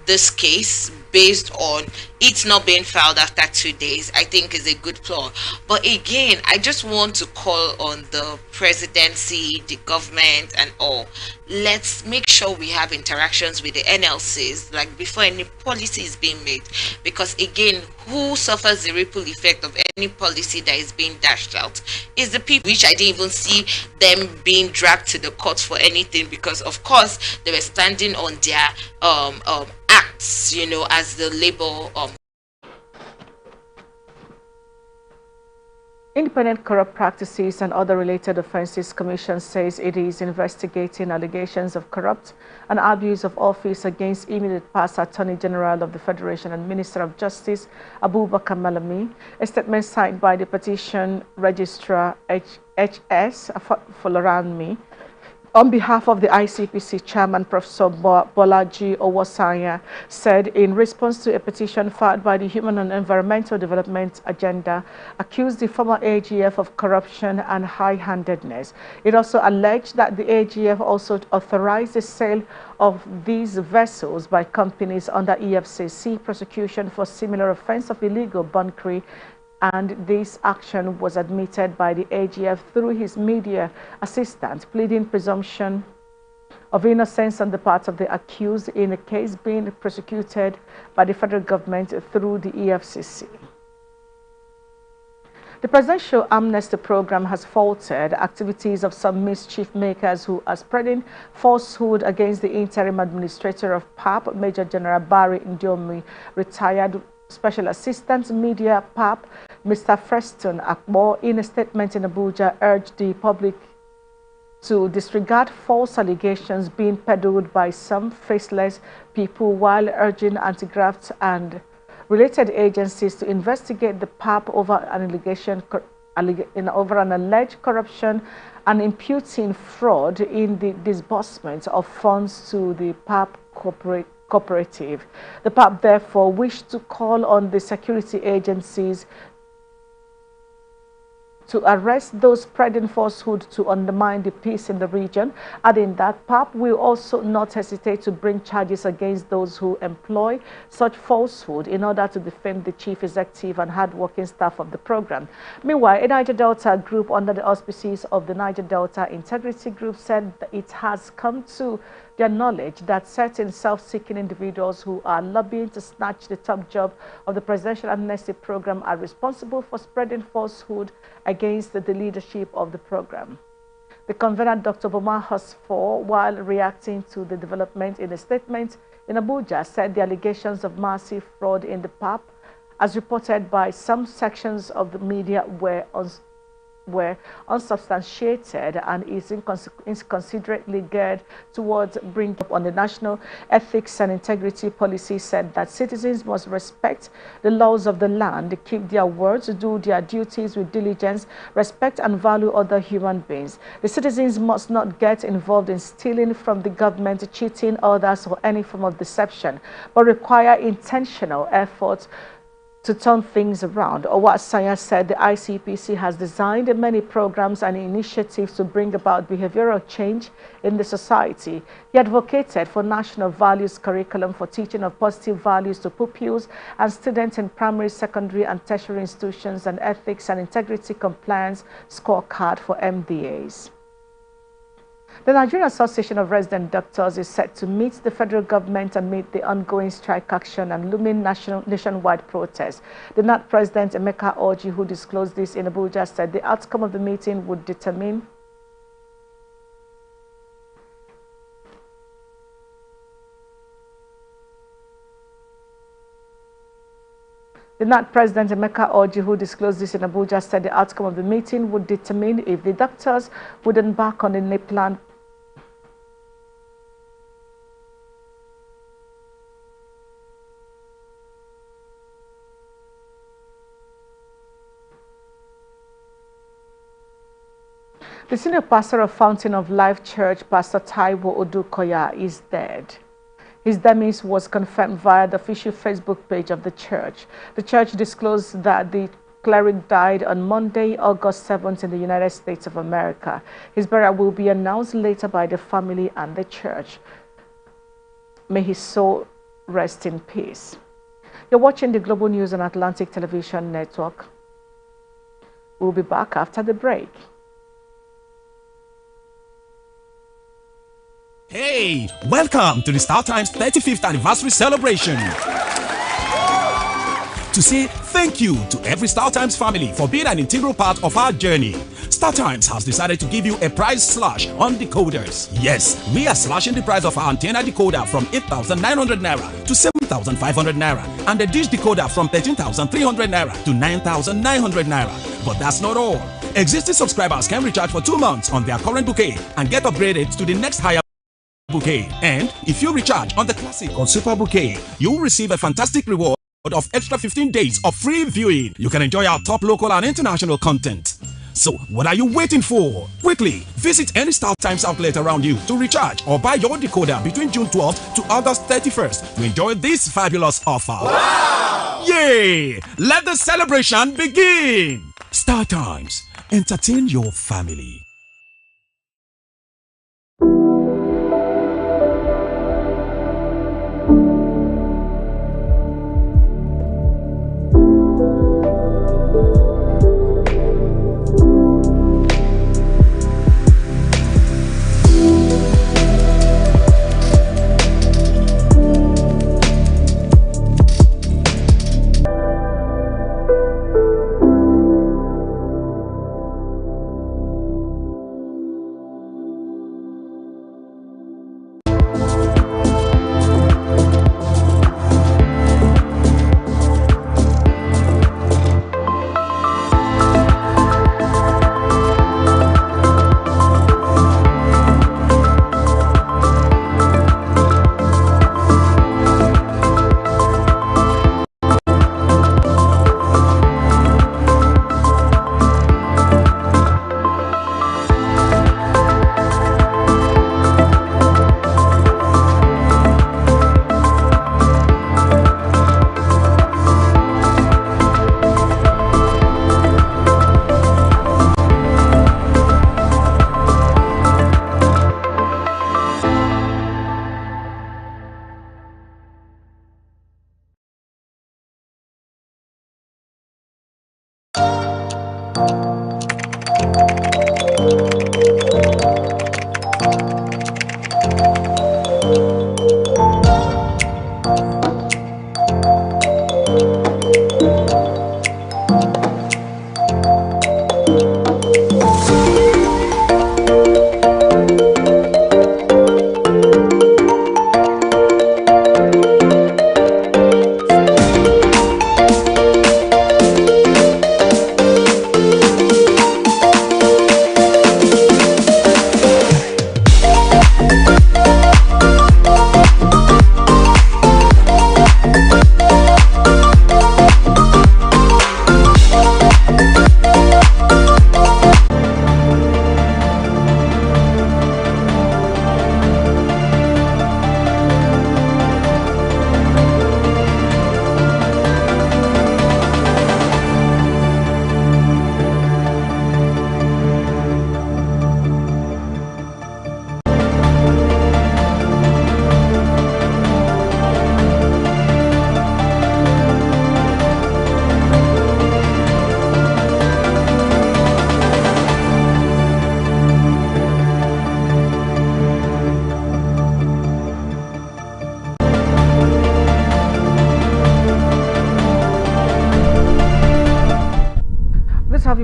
this case based on it's not being filed after 2 days, I think is a good flaw. But again, I just want to call on the presidency, the government and all. Let's make sure we have interactions with the NLCs like before any policy is being made, because again, who suffers the ripple effect of any policy that is being dashed out is the people, which I didn't even see them being dragged to the court for anything, because of course they were standing on their acts, as the labor Independent Corrupt Practices and Other Related Offences Commission says it is investigating allegations of corrupt and abuse of office against immediate past Attorney General of the Federation and Minister of Justice Abubakar Malami. A statement signed by the petition registrar HS Foloranmi on behalf of the ICPC chairman, Professor Bolaji Owosanya, said in response to a petition filed by the Human and Environmental Development Agenda, accused the former AGF of corruption and high-handedness. It also alleged that the AGF also authorized the sale of these vessels by companies under EFCC prosecution for similar offense of illegal bunkering, and this action was admitted by the AGF through his media assistant, pleading presumption of innocence on the part of the accused in a case being prosecuted by the federal government through the EFCC. The Presidential Amnesty Program has faltered activities of some mischief makers who are spreading falsehood against the interim administrator of PAP, Major General Barry Ndiomi, retired Special Assistant Media PAP, Mr. Preston Akbo, in a statement in Abuja, urged the public to disregard false allegations being peddled by some faceless people while urging anti-graft and related agencies to investigate the PAP over an alleged corruption and imputing fraud in the disbursement of funds to the PAP cooperative. The PAP therefore wished to call on the security agencies to arrest those spreading falsehood to undermine the peace in the region, adding that PAP will also not hesitate to bring charges against those who employ such falsehood in order to defend the chief executive and hard-working staff of the program. Meanwhile, a Niger Delta group under the auspices of the Niger Delta Integrity Group said that it has come to their knowledge that certain self-seeking individuals who are lobbying to snatch the top job of the Presidential Amnesty Program are responsible for spreading falsehood against the leadership of the program. The convener, Dr. Boma Hosfor, while reacting to the development in a statement in Abuja, said the allegations of massive fraud in the PAP, as reported by some sections of the media, were unsubstantiated and is inconsiderately geared towards bringing up on the national ethics and integrity policy, said that citizens must respect the laws of the land, keep their words, do their duties with diligence, respect and value other human beings. The citizens must not get involved in stealing from the government, cheating others or any form of deception, but require intentional efforts to turn things around. Owasanya said the ICPC has designed many programs and initiatives to bring about behavioral change in the society. He advocated for national values curriculum for teaching of positive values to pupils and students in primary, secondary and tertiary institutions, and ethics and integrity compliance scorecard for MDAs. The Nigerian Association of Resident Doctors is set to meet the federal government amid the ongoing strike action and looming nationwide protests. The NAT President Emeka Orji, who disclosed this in Abuja, said the outcome of the meeting would determine The NAT President Emeka Orji, who disclosed this in Abuja, said the outcome of the meeting would determine if the doctors would embark on a plan. The senior pastor of Fountain of Life Church, Pastor Taiwo Odukoya, is dead. His demise was confirmed via the official Facebook page of the church. The church disclosed that the cleric died on Monday, August 7th in the United States of America. His burial will be announced later by the family and the church. May his soul rest in peace. You're watching the Global News on Atlantic Television Network. We'll be back after the break. Hey, welcome to the StarTimes 35th anniversary celebration. To say thank you to every StarTimes family for being an integral part of our journey, StarTimes has decided to give you a price slash on decoders. Yes, we are slashing the price of our antenna decoder from 8,900 naira to 7,500 naira and the dish decoder from 13,300 naira to 9,900 naira. But that's not all. Existing subscribers can recharge for 2 months on their current bouquet and get upgraded to the next higher bouquet. And if you recharge on the classic or super bouquet, you will receive a fantastic reward of extra 15 days of free viewing. You can enjoy our top local and international content. So what are you waiting for? Quickly visit any StarTimes outlet around you to recharge or buy your decoder between June 12th to August 31st to enjoy this fabulous offer. Wow! Yay! Let the celebration begin! StarTimes, entertain your family.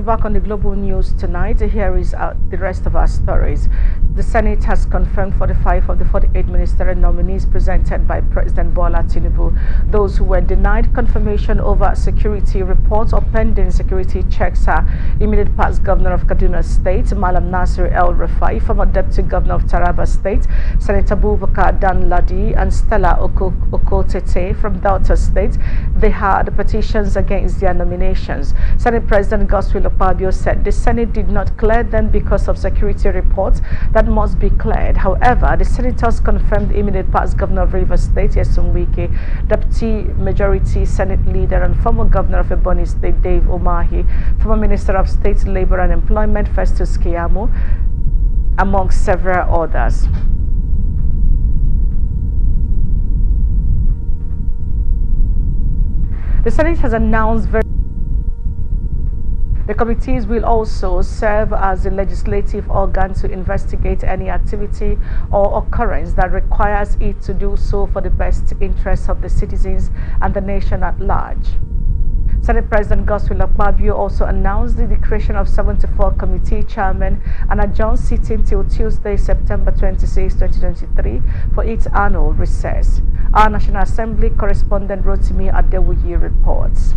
Back on the global news tonight. Here is the rest of our stories. The Senate has confirmed 45 of the 48 ministerial nominees presented by President Bola Tinubu. Those who were denied confirmation over security reports or pending security checks are immediate past governor of Kaduna State, Malam Nasir El-Rufai, former deputy governor of Taraba State, Senator Bubakar Danladi, and Stella Okotete from Delta State. They had petitions against their nominations. Senate President Godswill Akpabio said the Senate did not clear them because of security reports that must be cleared. However, the senators confirmed the immediate past governor of Rivers State, Yesom Wike, deputy majority Senate leader and former governor of Ebonyi State, Dave Umahi, former minister of State Labor and Employment, Festus Keyamo, among several others. The Senate has announced the committees will also serve as a legislative organ to investigate any activity or occurrence that requires it to do so for the best interests of the citizens and the nation at large. Senate President Godswill Akpabio also announced the creation of 74 committee chairmen and adjourned sitting till Tuesday, September 26, 2023 for its annual recess. Our National Assembly correspondent Rotimi Adewuyi reports.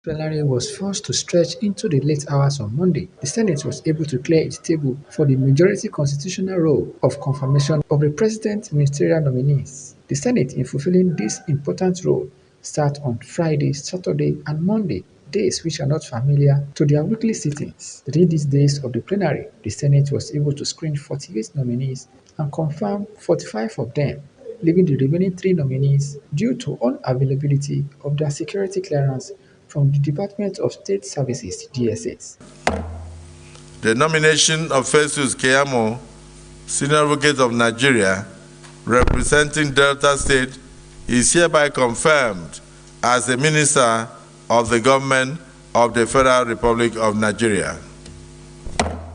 Plenary was forced to stretch into the late hours on Monday. The Senate was able to clear its table for the majority constitutional role of confirmation of the President's ministerial nominees. The Senate, in fulfilling this important role, start on Friday, Saturday, and Monday, days which are not familiar to their weekly sittings. Within these days of the plenary, the Senate was able to screen 48 nominees and confirm 45 of them, leaving the remaining 3 nominees due to unavailability of their security clearance from the Department of State Services, DSS. The nomination of Festus Keyamo, Senior Advocate of Nigeria, representing Delta State, is hereby confirmed as the Minister of the Government of the Federal Republic of Nigeria.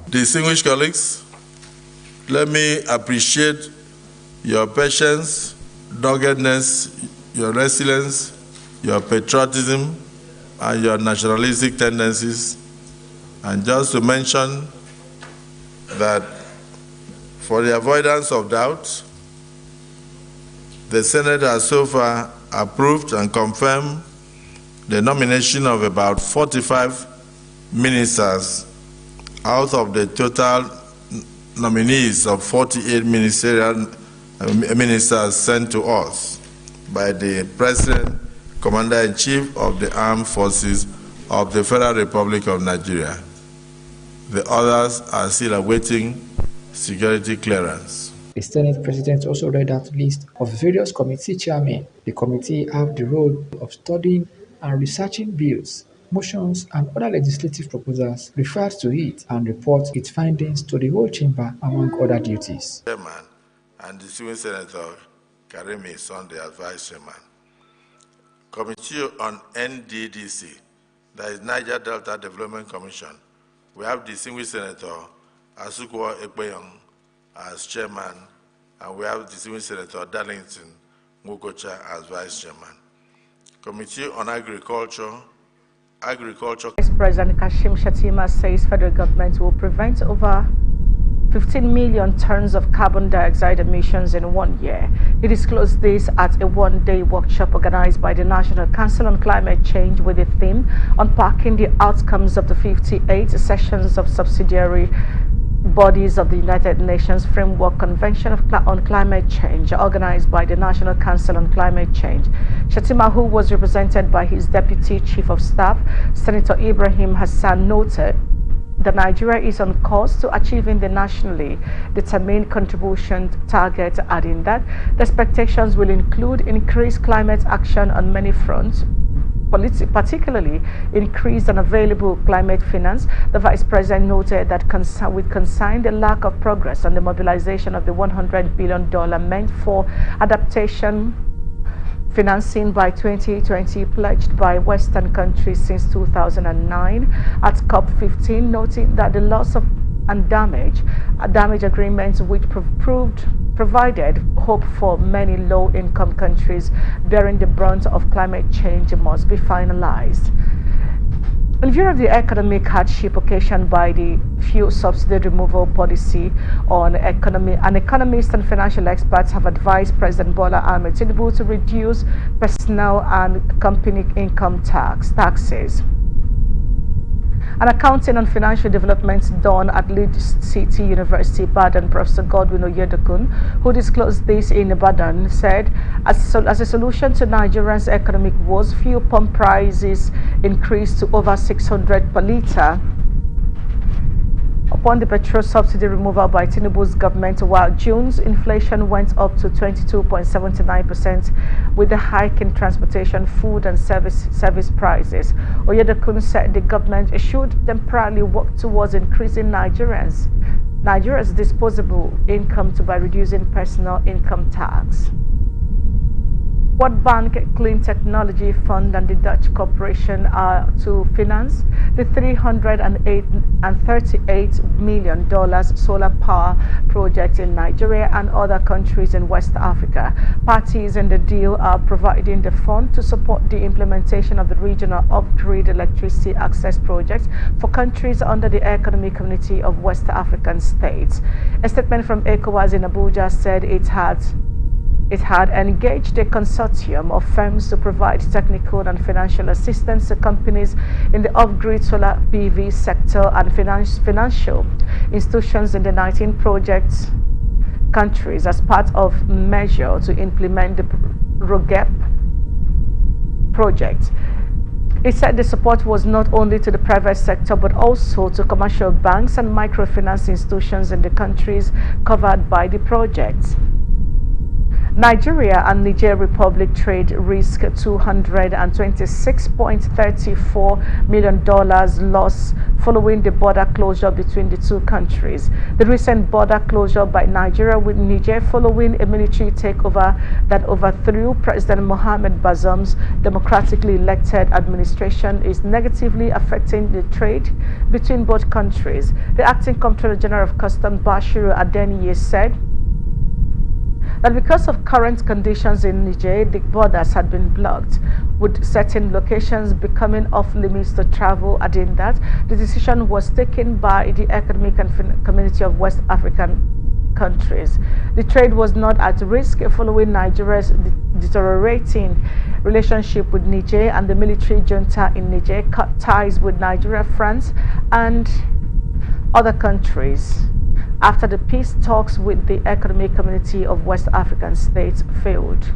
Distinguished colleagues, let me appreciate your patience, doggedness, your resilience, your patriotism, and your nationalistic tendencies. And just to mention that for the avoidance of doubt, the Senate has so far approved and confirmed the nomination of about 45 ministers out of the total nominees of 48 ministerial ministers sent to us by the President, Commander-in-Chief of the Armed Forces of the Federal Republic of Nigeria. The others are still awaiting security clearance. The Senate President also read out a list of various committee chairmen. The committee have the role of studying and researching bills, motions, and other legislative proposals referred to it and report its findings to the whole chamber, among other duties. Chairman and the Distinguished Senator Karimi Sunday as Vice Chairman. Committee on NDDC, There is Niger Delta Development Commission. We have distinguished Senator Asukwo Ekpeyong as chairman, and we have distinguished Senator Darlington Mukocha as vice chairman. Committee on Agriculture. Vice President Kashim Shettima says federal government will prevent over 15 million tons of carbon dioxide emissions in 1 year. He disclosed this at a one-day workshop organized by the National Council on Climate Change with the theme Unpacking the Outcomes of the 58 Sessions of Subsidiary Bodies of the United Nations Framework Convention on Climate Change, organized by the National Council on Climate Change. Shettima, who was represented by his Deputy Chief of Staff, Senator Ibrahim Hassan, noted that Nigeria is on course to achieving the nationally determined contribution target, adding that the expectations will include increased climate action on many fronts, particularly increased and available climate finance. The Vice President noted that with concern the lack of progress on the mobilization of the $100 billion meant for adaptation financing by 2020 pledged by Western countries since 2009 at COP15, noting that the loss of and damage agreements which provided hope for many low-income countries bearing the brunt of climate change must be finalized. In view of the economic hardship occasioned by the fuel subsidy removal policy on economy, and economists and financial experts have advised President Bola Ahmed Tinubu to reduce personal and company income taxes. An accounting on financial developments done at Leeds City University, Ibadan, Professor Godwin Oyedokun, who disclosed this in Ibadan, said as a solution to Nigeria's economic woes, fuel pump prices increased to over 600 per litre upon the petrol subsidy removal by Tinubu's government, while June's inflation went up to 22.79% with the hike in transportation, food and service prices. Oyedokun said the government should temporarily work towards increasing Nigeria's disposable income by reducing personal income tax. World Bank Clean Technology Fund and the Dutch Corporation are to finance the $338 million solar power project in Nigeria and other countries in West Africa. Parties in the deal are providing the fund to support the implementation of the regional off-grid electricity access projects for countries under the Economic Community of West African States. A statement from ECOWAS in Abuja said it had engaged a consortium of firms to provide technical and financial assistance to companies in the off-grid solar PV sector and financial institutions in the 19 project countries as part of measure to implement the ROGEP project. It said the support was not only to the private sector but also to commercial banks and microfinance institutions in the countries covered by the project. Nigeria and Niger Republic trade risk $226.34 million loss following the border closure between the two countries. The recent border closure by Nigeria with Niger following a military takeover that overthrew President Mohamed Bazoum's democratically elected administration is negatively affecting the trade between both countries. The acting Comptroller General of Customs, Bashiru Adeniyi, said that because of current conditions in Niger, the borders had been blocked, with certain locations becoming off limits to travel, adding that the decision was taken by the Economic and Community of West African countries. The trade was not at risk following Nigeria's deteriorating relationship with Niger, and the military junta in Niger cut ties with Nigeria, France, and other countries after the peace talks with the Economic Community of West African States failed.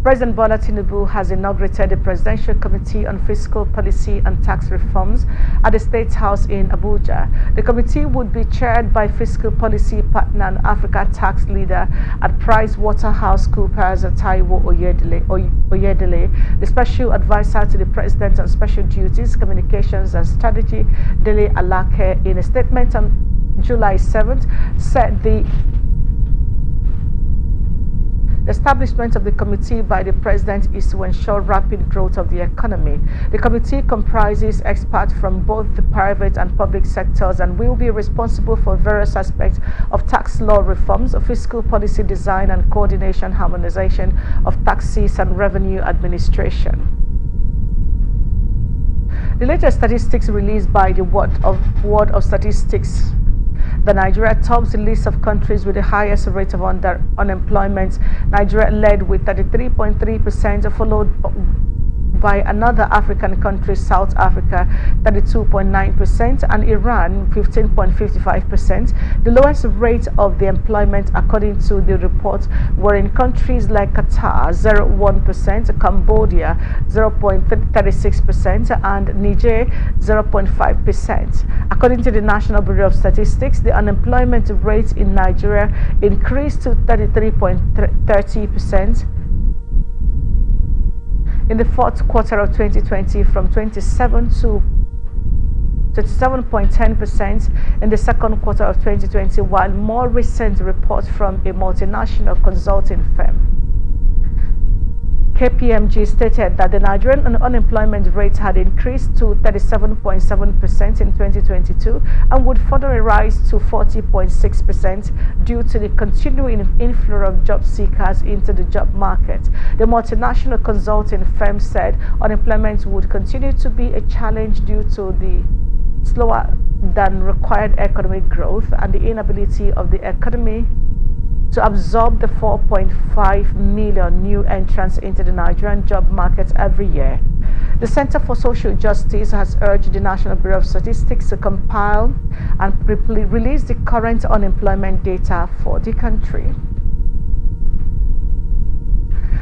President Bola Tinubu has inaugurated the Presidential Committee on Fiscal Policy and Tax Reforms at the State House in Abuja. The committee would be chaired by fiscal policy partner and Africa tax leader at PricewaterhouseCoopers, Taiwo Oyedele, the special advisor to the President on Special Duties, Communications and Strategy, Dele Alake, in a statement on July 7th, said the The establishment of the committee by the president is to ensure rapid growth of the economy. The committee comprises experts from both the private and public sectors and will be responsible for various aspects of tax law reforms, fiscal policy design, and coordination harmonization of taxes and revenue administration. The latest statistics released by the World of Statistics, the Nigeria tops the list of countries with the highest rate of unemployment. Nigeria led with 33.3%, followed by another African country, South Africa, 32.9%, and Iran, 15.55%. The lowest rate of the employment, according to the report, were in countries like Qatar, 0.1%, Cambodia, 0.36%, and Niger, 0.5%. According to the National Bureau of Statistics, the unemployment rate in Nigeria increased to 33.30% in the fourth quarter of 2020, from 27 to 27.10% in the second quarter of 2020, while more recent reports from a multinational consulting firm, KPMG, stated that the Nigerian unemployment rate had increased to 37.7% in 2022 and would further rise to 40.6% due to the continuing inflow of job seekers into the job market. The multinational consulting firm said unemployment would continue to be a challenge due to the slower than required economic growth and the inability of the economy to absorb the 4.5 million new entrants into the Nigerian job market every year. The Center for Social Justice has urged the National Bureau of Statistics to compile and release the current unemployment data for the country.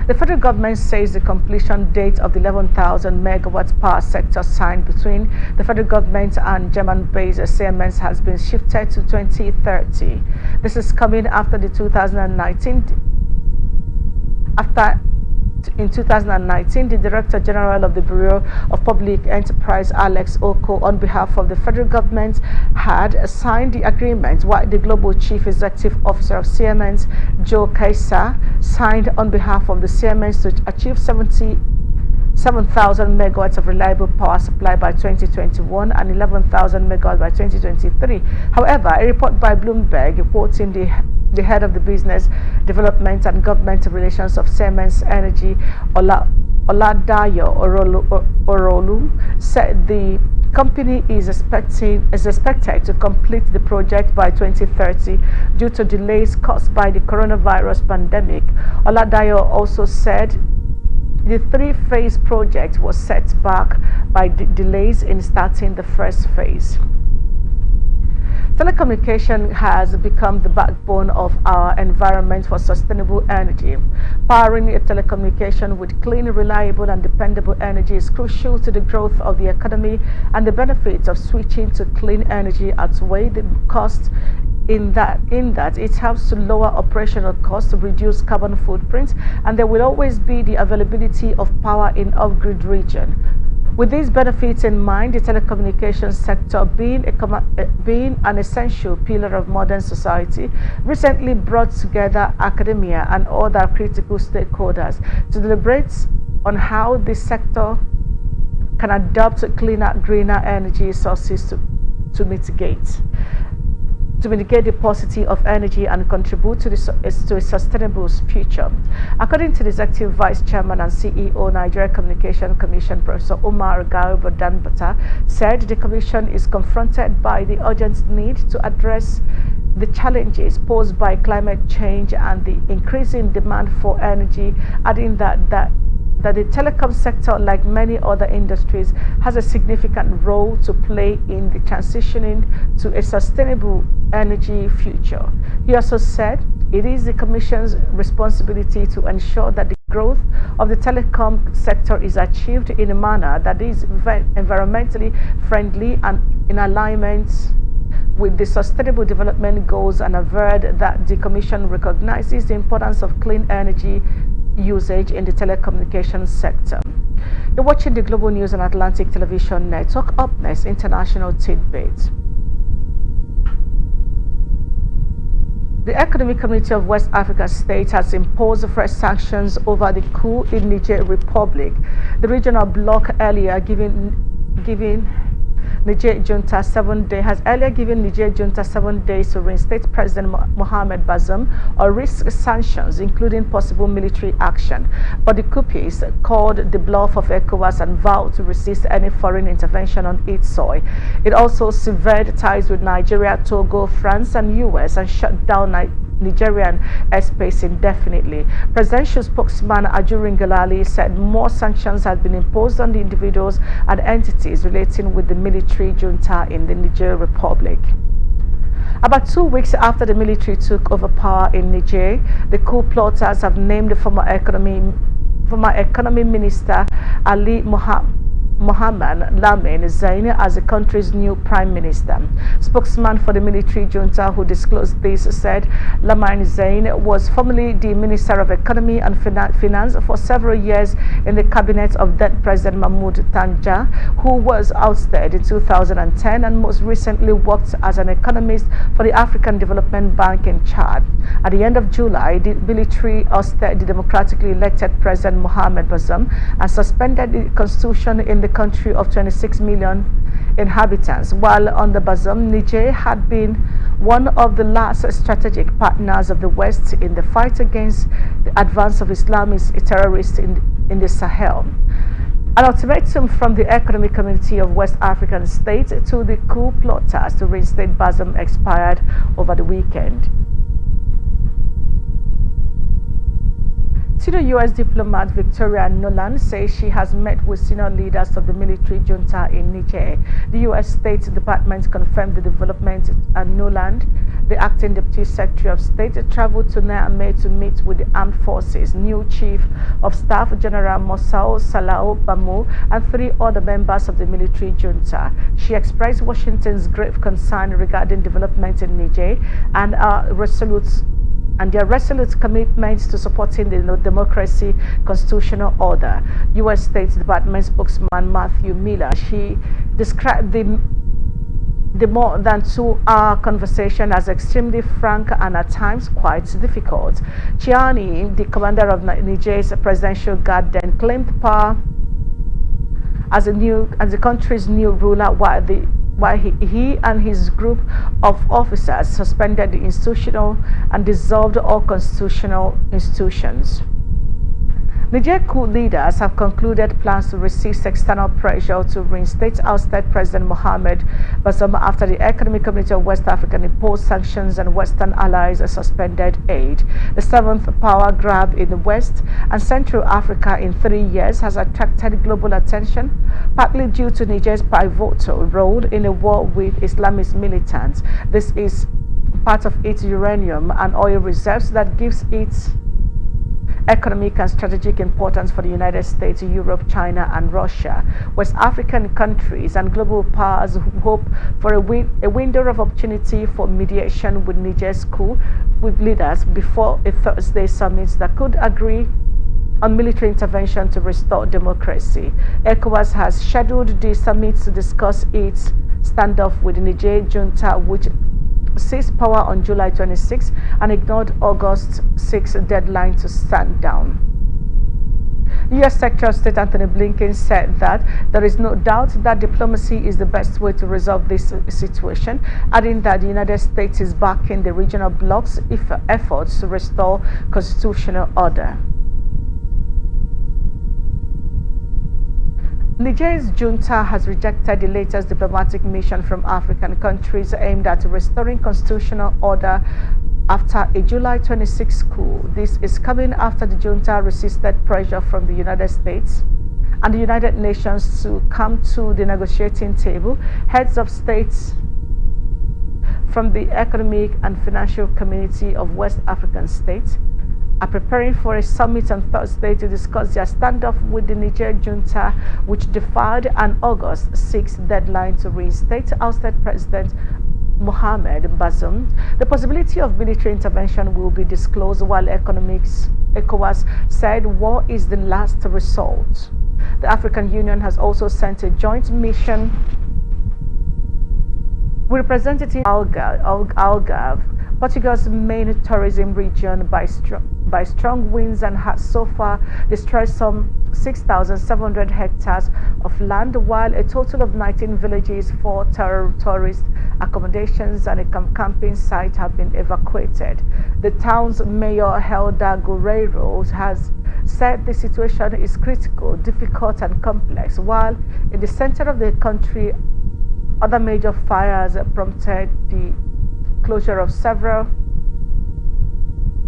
The federal government says the completion date of the 11,000 megawatts power sector signed between the federal government and German-based Siemens has been shifted to 2030. This is coming after the 2019. In 2019, the Director General of the Bureau of Public Enterprise, Alex Oko, on behalf of the federal government, had signed the agreement, while the Global Chief Executive Officer of Siemens, Joe Kaisa, signed on behalf of the Siemens to achieve 7,000 megawatts of reliable power supply by 2021 and 11,000 megawatts by 2023. However, a report by Bloomberg, quoting the head of the business development and government relations of Siemens Energy, Oladayo Orolu, said the company is expected to complete the project by 2030 due to delays caused by the coronavirus pandemic. Oladayo also said the three-phase project was set back by delays in starting the first phase. Telecommunication has become the backbone of our environment for sustainable energy. Powering a telecommunication with clean, reliable, and dependable energy is crucial to the growth of the economy, and the benefits of switching to clean energy outweigh the cost in that it helps to lower operational costs, to reduce carbon footprint, and there will always be the availability of power in off-grid region. With these benefits in mind, the telecommunications sector, being an essential pillar of modern society, recently brought together academia and other critical stakeholders to deliberate on how this sector can adopt cleaner, greener energy sources to mitigate the paucity of energy and contribute to a sustainable future. According to the Executive Vice Chairman and CEO, Nigeria Communication Commission, Professor Umar Garba Danbata, said the Commission is confronted by the urgent need to address the challenges posed by climate change and the increasing demand for energy, adding that the telecom sector, like many other industries, has a significant role to play in the transitioning to a sustainable energy future. He also said it is the Commission's responsibility to ensure that the growth of the telecom sector is achieved in a manner that is environmentally friendly and in alignment with the Sustainable Development Goals, and averred that the Commission recognizes the importance of clean energy usage in the telecommunications sector. You're watching the Global News and Atlantic Television Network. Up next, international tidbits. The Economic Community of West African States has imposed fresh sanctions over the coup in Niger Republic. The regional bloc earlier giving Niger junta 7 days has earlier given Niger junta 7 days to reinstate President Mohamed Bazoum or risk sanctions, including possible military action. But the coupists called the bluff of ECOWAS and vowed to resist any foreign intervention on its soil. It also severed ties with Nigeria, Togo, France, and US and shut down Nigerian airspace indefinitely. Presidential spokesman Ajurin Galali said more sanctions had been imposed on the individuals and entities relating with the military junta in the Niger Republic. About 2 weeks after the military took over power in Niger, the coup plotters have named the former economy minister Ali Mohamed Lamine Zaine as the country's new prime minister. Spokesman for the military junta who disclosed this said Lamine Zaine was formerly the Minister of Economy and Finance for several years in the cabinet of then President Mahmoud Tanja, who was ousted in 2010 and most recently worked as an economist for the African Development Bank in Chad. At the end of July, the military ousted the democratically elected President Mohamed Bazoum and suspended the constitution in the country of 26 million inhabitants. While under Bazoum, Niger had been one of the last strategic partners of the West in the fight against the advance of Islamist terrorists in the Sahel. An ultimatum from the Economic Community of West African States to the coup plotters to reinstate Bazoum expired over the weekend. Senior U.S. diplomat Victoria Nuland says she has met with senior leaders of the military junta in Niger. The U.S. State Department confirmed the development, and Nuland, the acting Deputy Secretary of State, traveled to Niamey to meet with the Armed Forces new Chief of Staff General Moussao Salau Bamou and 3 other members of the military junta. She expressed Washington's grave concern regarding development in Niger and their resolute commitment to supporting the democracy constitutional order. U.S. State Department spokesman Matthew Miller, she described the more than 2-hour conversation as extremely frank and at times quite difficult. Chiani, the commander of Niger's presidential guard, then claimed power as the country's new ruler while he and his group of officers suspended the institutional and dissolved all constitutional institutions. Niger coup leaders have concluded plans to resist external pressure to reinstate ousted President Mohamed Bazoum after the Economic Community of West Africa imposed sanctions and Western allies suspended aid. The 7th power grab in the West and Central Africa in 3 years has attracted global attention, partly due to Niger's pivotal role in a war with Islamist militants. This is part of its uranium and oil reserves that gives it economic and strategic importance for the United States, Europe, China, and Russia. West African countries and global powers hope for a window of opportunity for mediation with Niger's coup with leaders before a Thursday summit that could agree on military intervention to restore democracy. ECOWAS has scheduled the summit to discuss its standoff with the Niger junta, which seized power on July 26 and ignored August 6 deadline to stand down. U.S. Secretary of State Anthony Blinken said that there is no doubt that diplomacy is the best way to resolve this situation, adding that the United States is backing the regional bloc's efforts to restore constitutional order. Niger's junta has rejected the latest diplomatic mission from African countries aimed at restoring constitutional order after a July 26 coup. This is coming after the junta resisted pressure from the United States and the United Nations to come to the negotiating table. Heads of states from the Economic and Financial Community of West African States are preparing for a summit on Thursday to discuss their standoff with the Niger junta, which defied an August 6 deadline to reinstate ousted President Mohamed Bazoum. The possibility of military intervention will be disclosed, while ECOWAS said war is the last resort. The African Union has also sent a joint mission with Representative Algarve, Portugal's main tourism region by strong winds and has so far destroyed some 6,700 hectares of land, while a total of 19 villages, 4 tourist accommodations and a camping site have been evacuated. The town's mayor, Helda Guerreiro, has said the situation is critical, difficult and complex, while in the center of the country, other major fires prompted the closure of several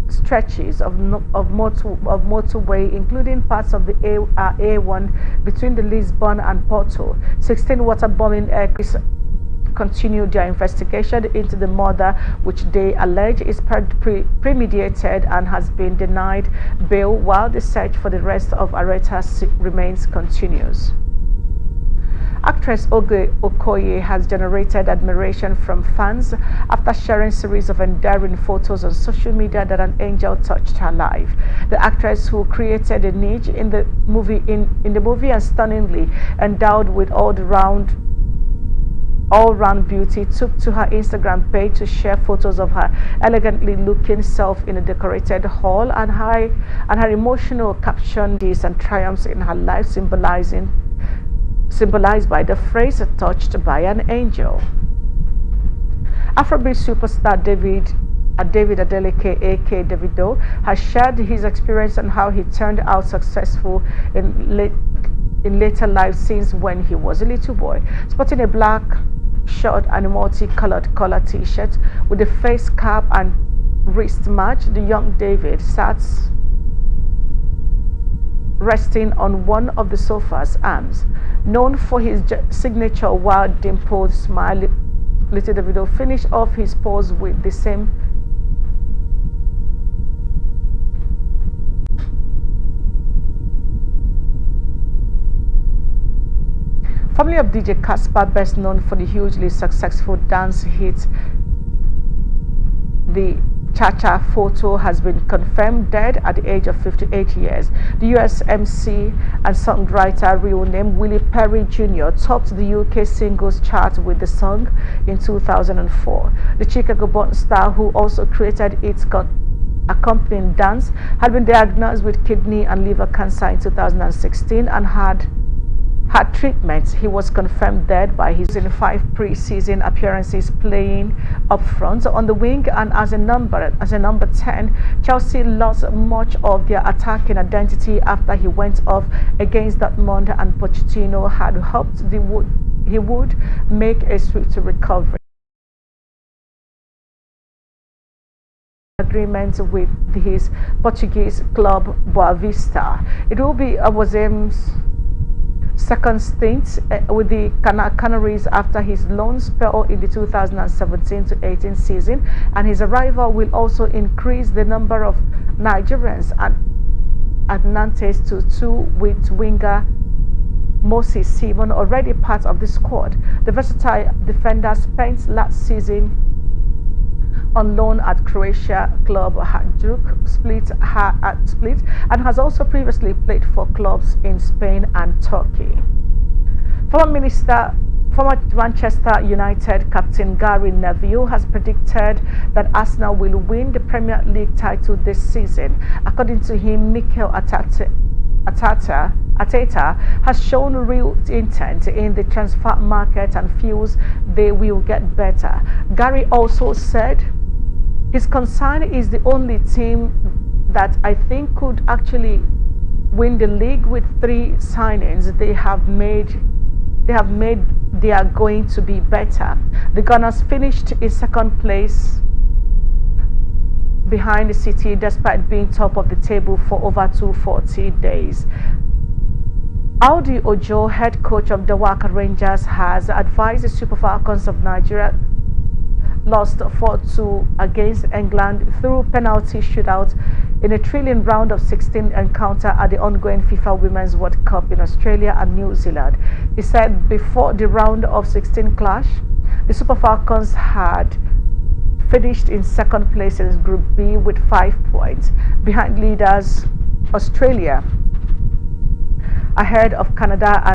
stretches of motorway, including parts of the A1 between the Lisbon and Porto. 16 waterbombing aircraft continued their investigation into the murder, which they allege is premeditated, and has been denied bail, while the search for the rest of Areta remains continuous. Actress Oge Okoye has generated admiration from fans after sharing a series of endearing photos on social media that an angel touched her life. The actress, who created a niche in the movie and stunningly endowed with all-round beauty, took to her Instagram page to share photos of her elegantly looking self in a decorated hall, and her emotional caption, "This and triumphs in her life," symbolized by the phrase "touched by an angel." Afrobeat superstar David Adeleke, aka Davido, has shared his experience on how he turned out successful in later life since when he was a little boy. Sporting a black shirt and a multicolored collar t-shirt with a face cap and wrist match, the young David sat resting on one of the sofa's arms. Known for his signature wild dimpled smile, little Davido finished off his pose with the same family of DJ Casper, best known for the hugely successful dance hit The Cha-Cha Photo, has been confirmed dead at the age of 58 years. The US MC and songwriter, real name Willie Perry Jr., topped the UK singles chart with the song in 2004. The Chicago-born star, who also created its accompanying dance, had been diagnosed with kidney and liver cancer in 2016 and had treatment. He was confirmed dead by his 5 pre-season appearances, playing up front, on the wing, and as a number 10. Chelsea lost much of their attacking identity after he went off against Dortmund, and Pochettino had hoped he would make a swift recovery. Agreement with his Portuguese club Boa Vista. It will be Awazem's second stint with the Canaries after his loan spell in the 2017-18 season, and his arrival will also increase the number of Nigerians at Nantes to 2, with winger Moses Simon already part of the squad. The versatile defender spent last season on loan at Croatia club Hajduk Split and has also previously played for clubs in Spain and Turkey. Former Manchester United captain Gary Neville has predicted that Arsenal will win the Premier League title this season. According to him, Mikel Arteta has shown real intent in the transfer market and feels they will get better. Gary also said his concern is the only team that I think could actually win the league with 3 signings they have made. They are going to be better. The Gunners finished in second place behind the City despite being top of the table for over 240 days. Audi Ojo, head coach of the Waka Rangers, has advised the Super Falcons of Nigeria lost 4-2 against England through penalty shootout in a thrilling round of 16 encounter at the ongoing FIFA Women's World Cup in Australia and New Zealand. He said before the round of 16 clash, the Super Falcons had finished in second place in Group B with 5 points, behind leaders Australia, ahead of Canada and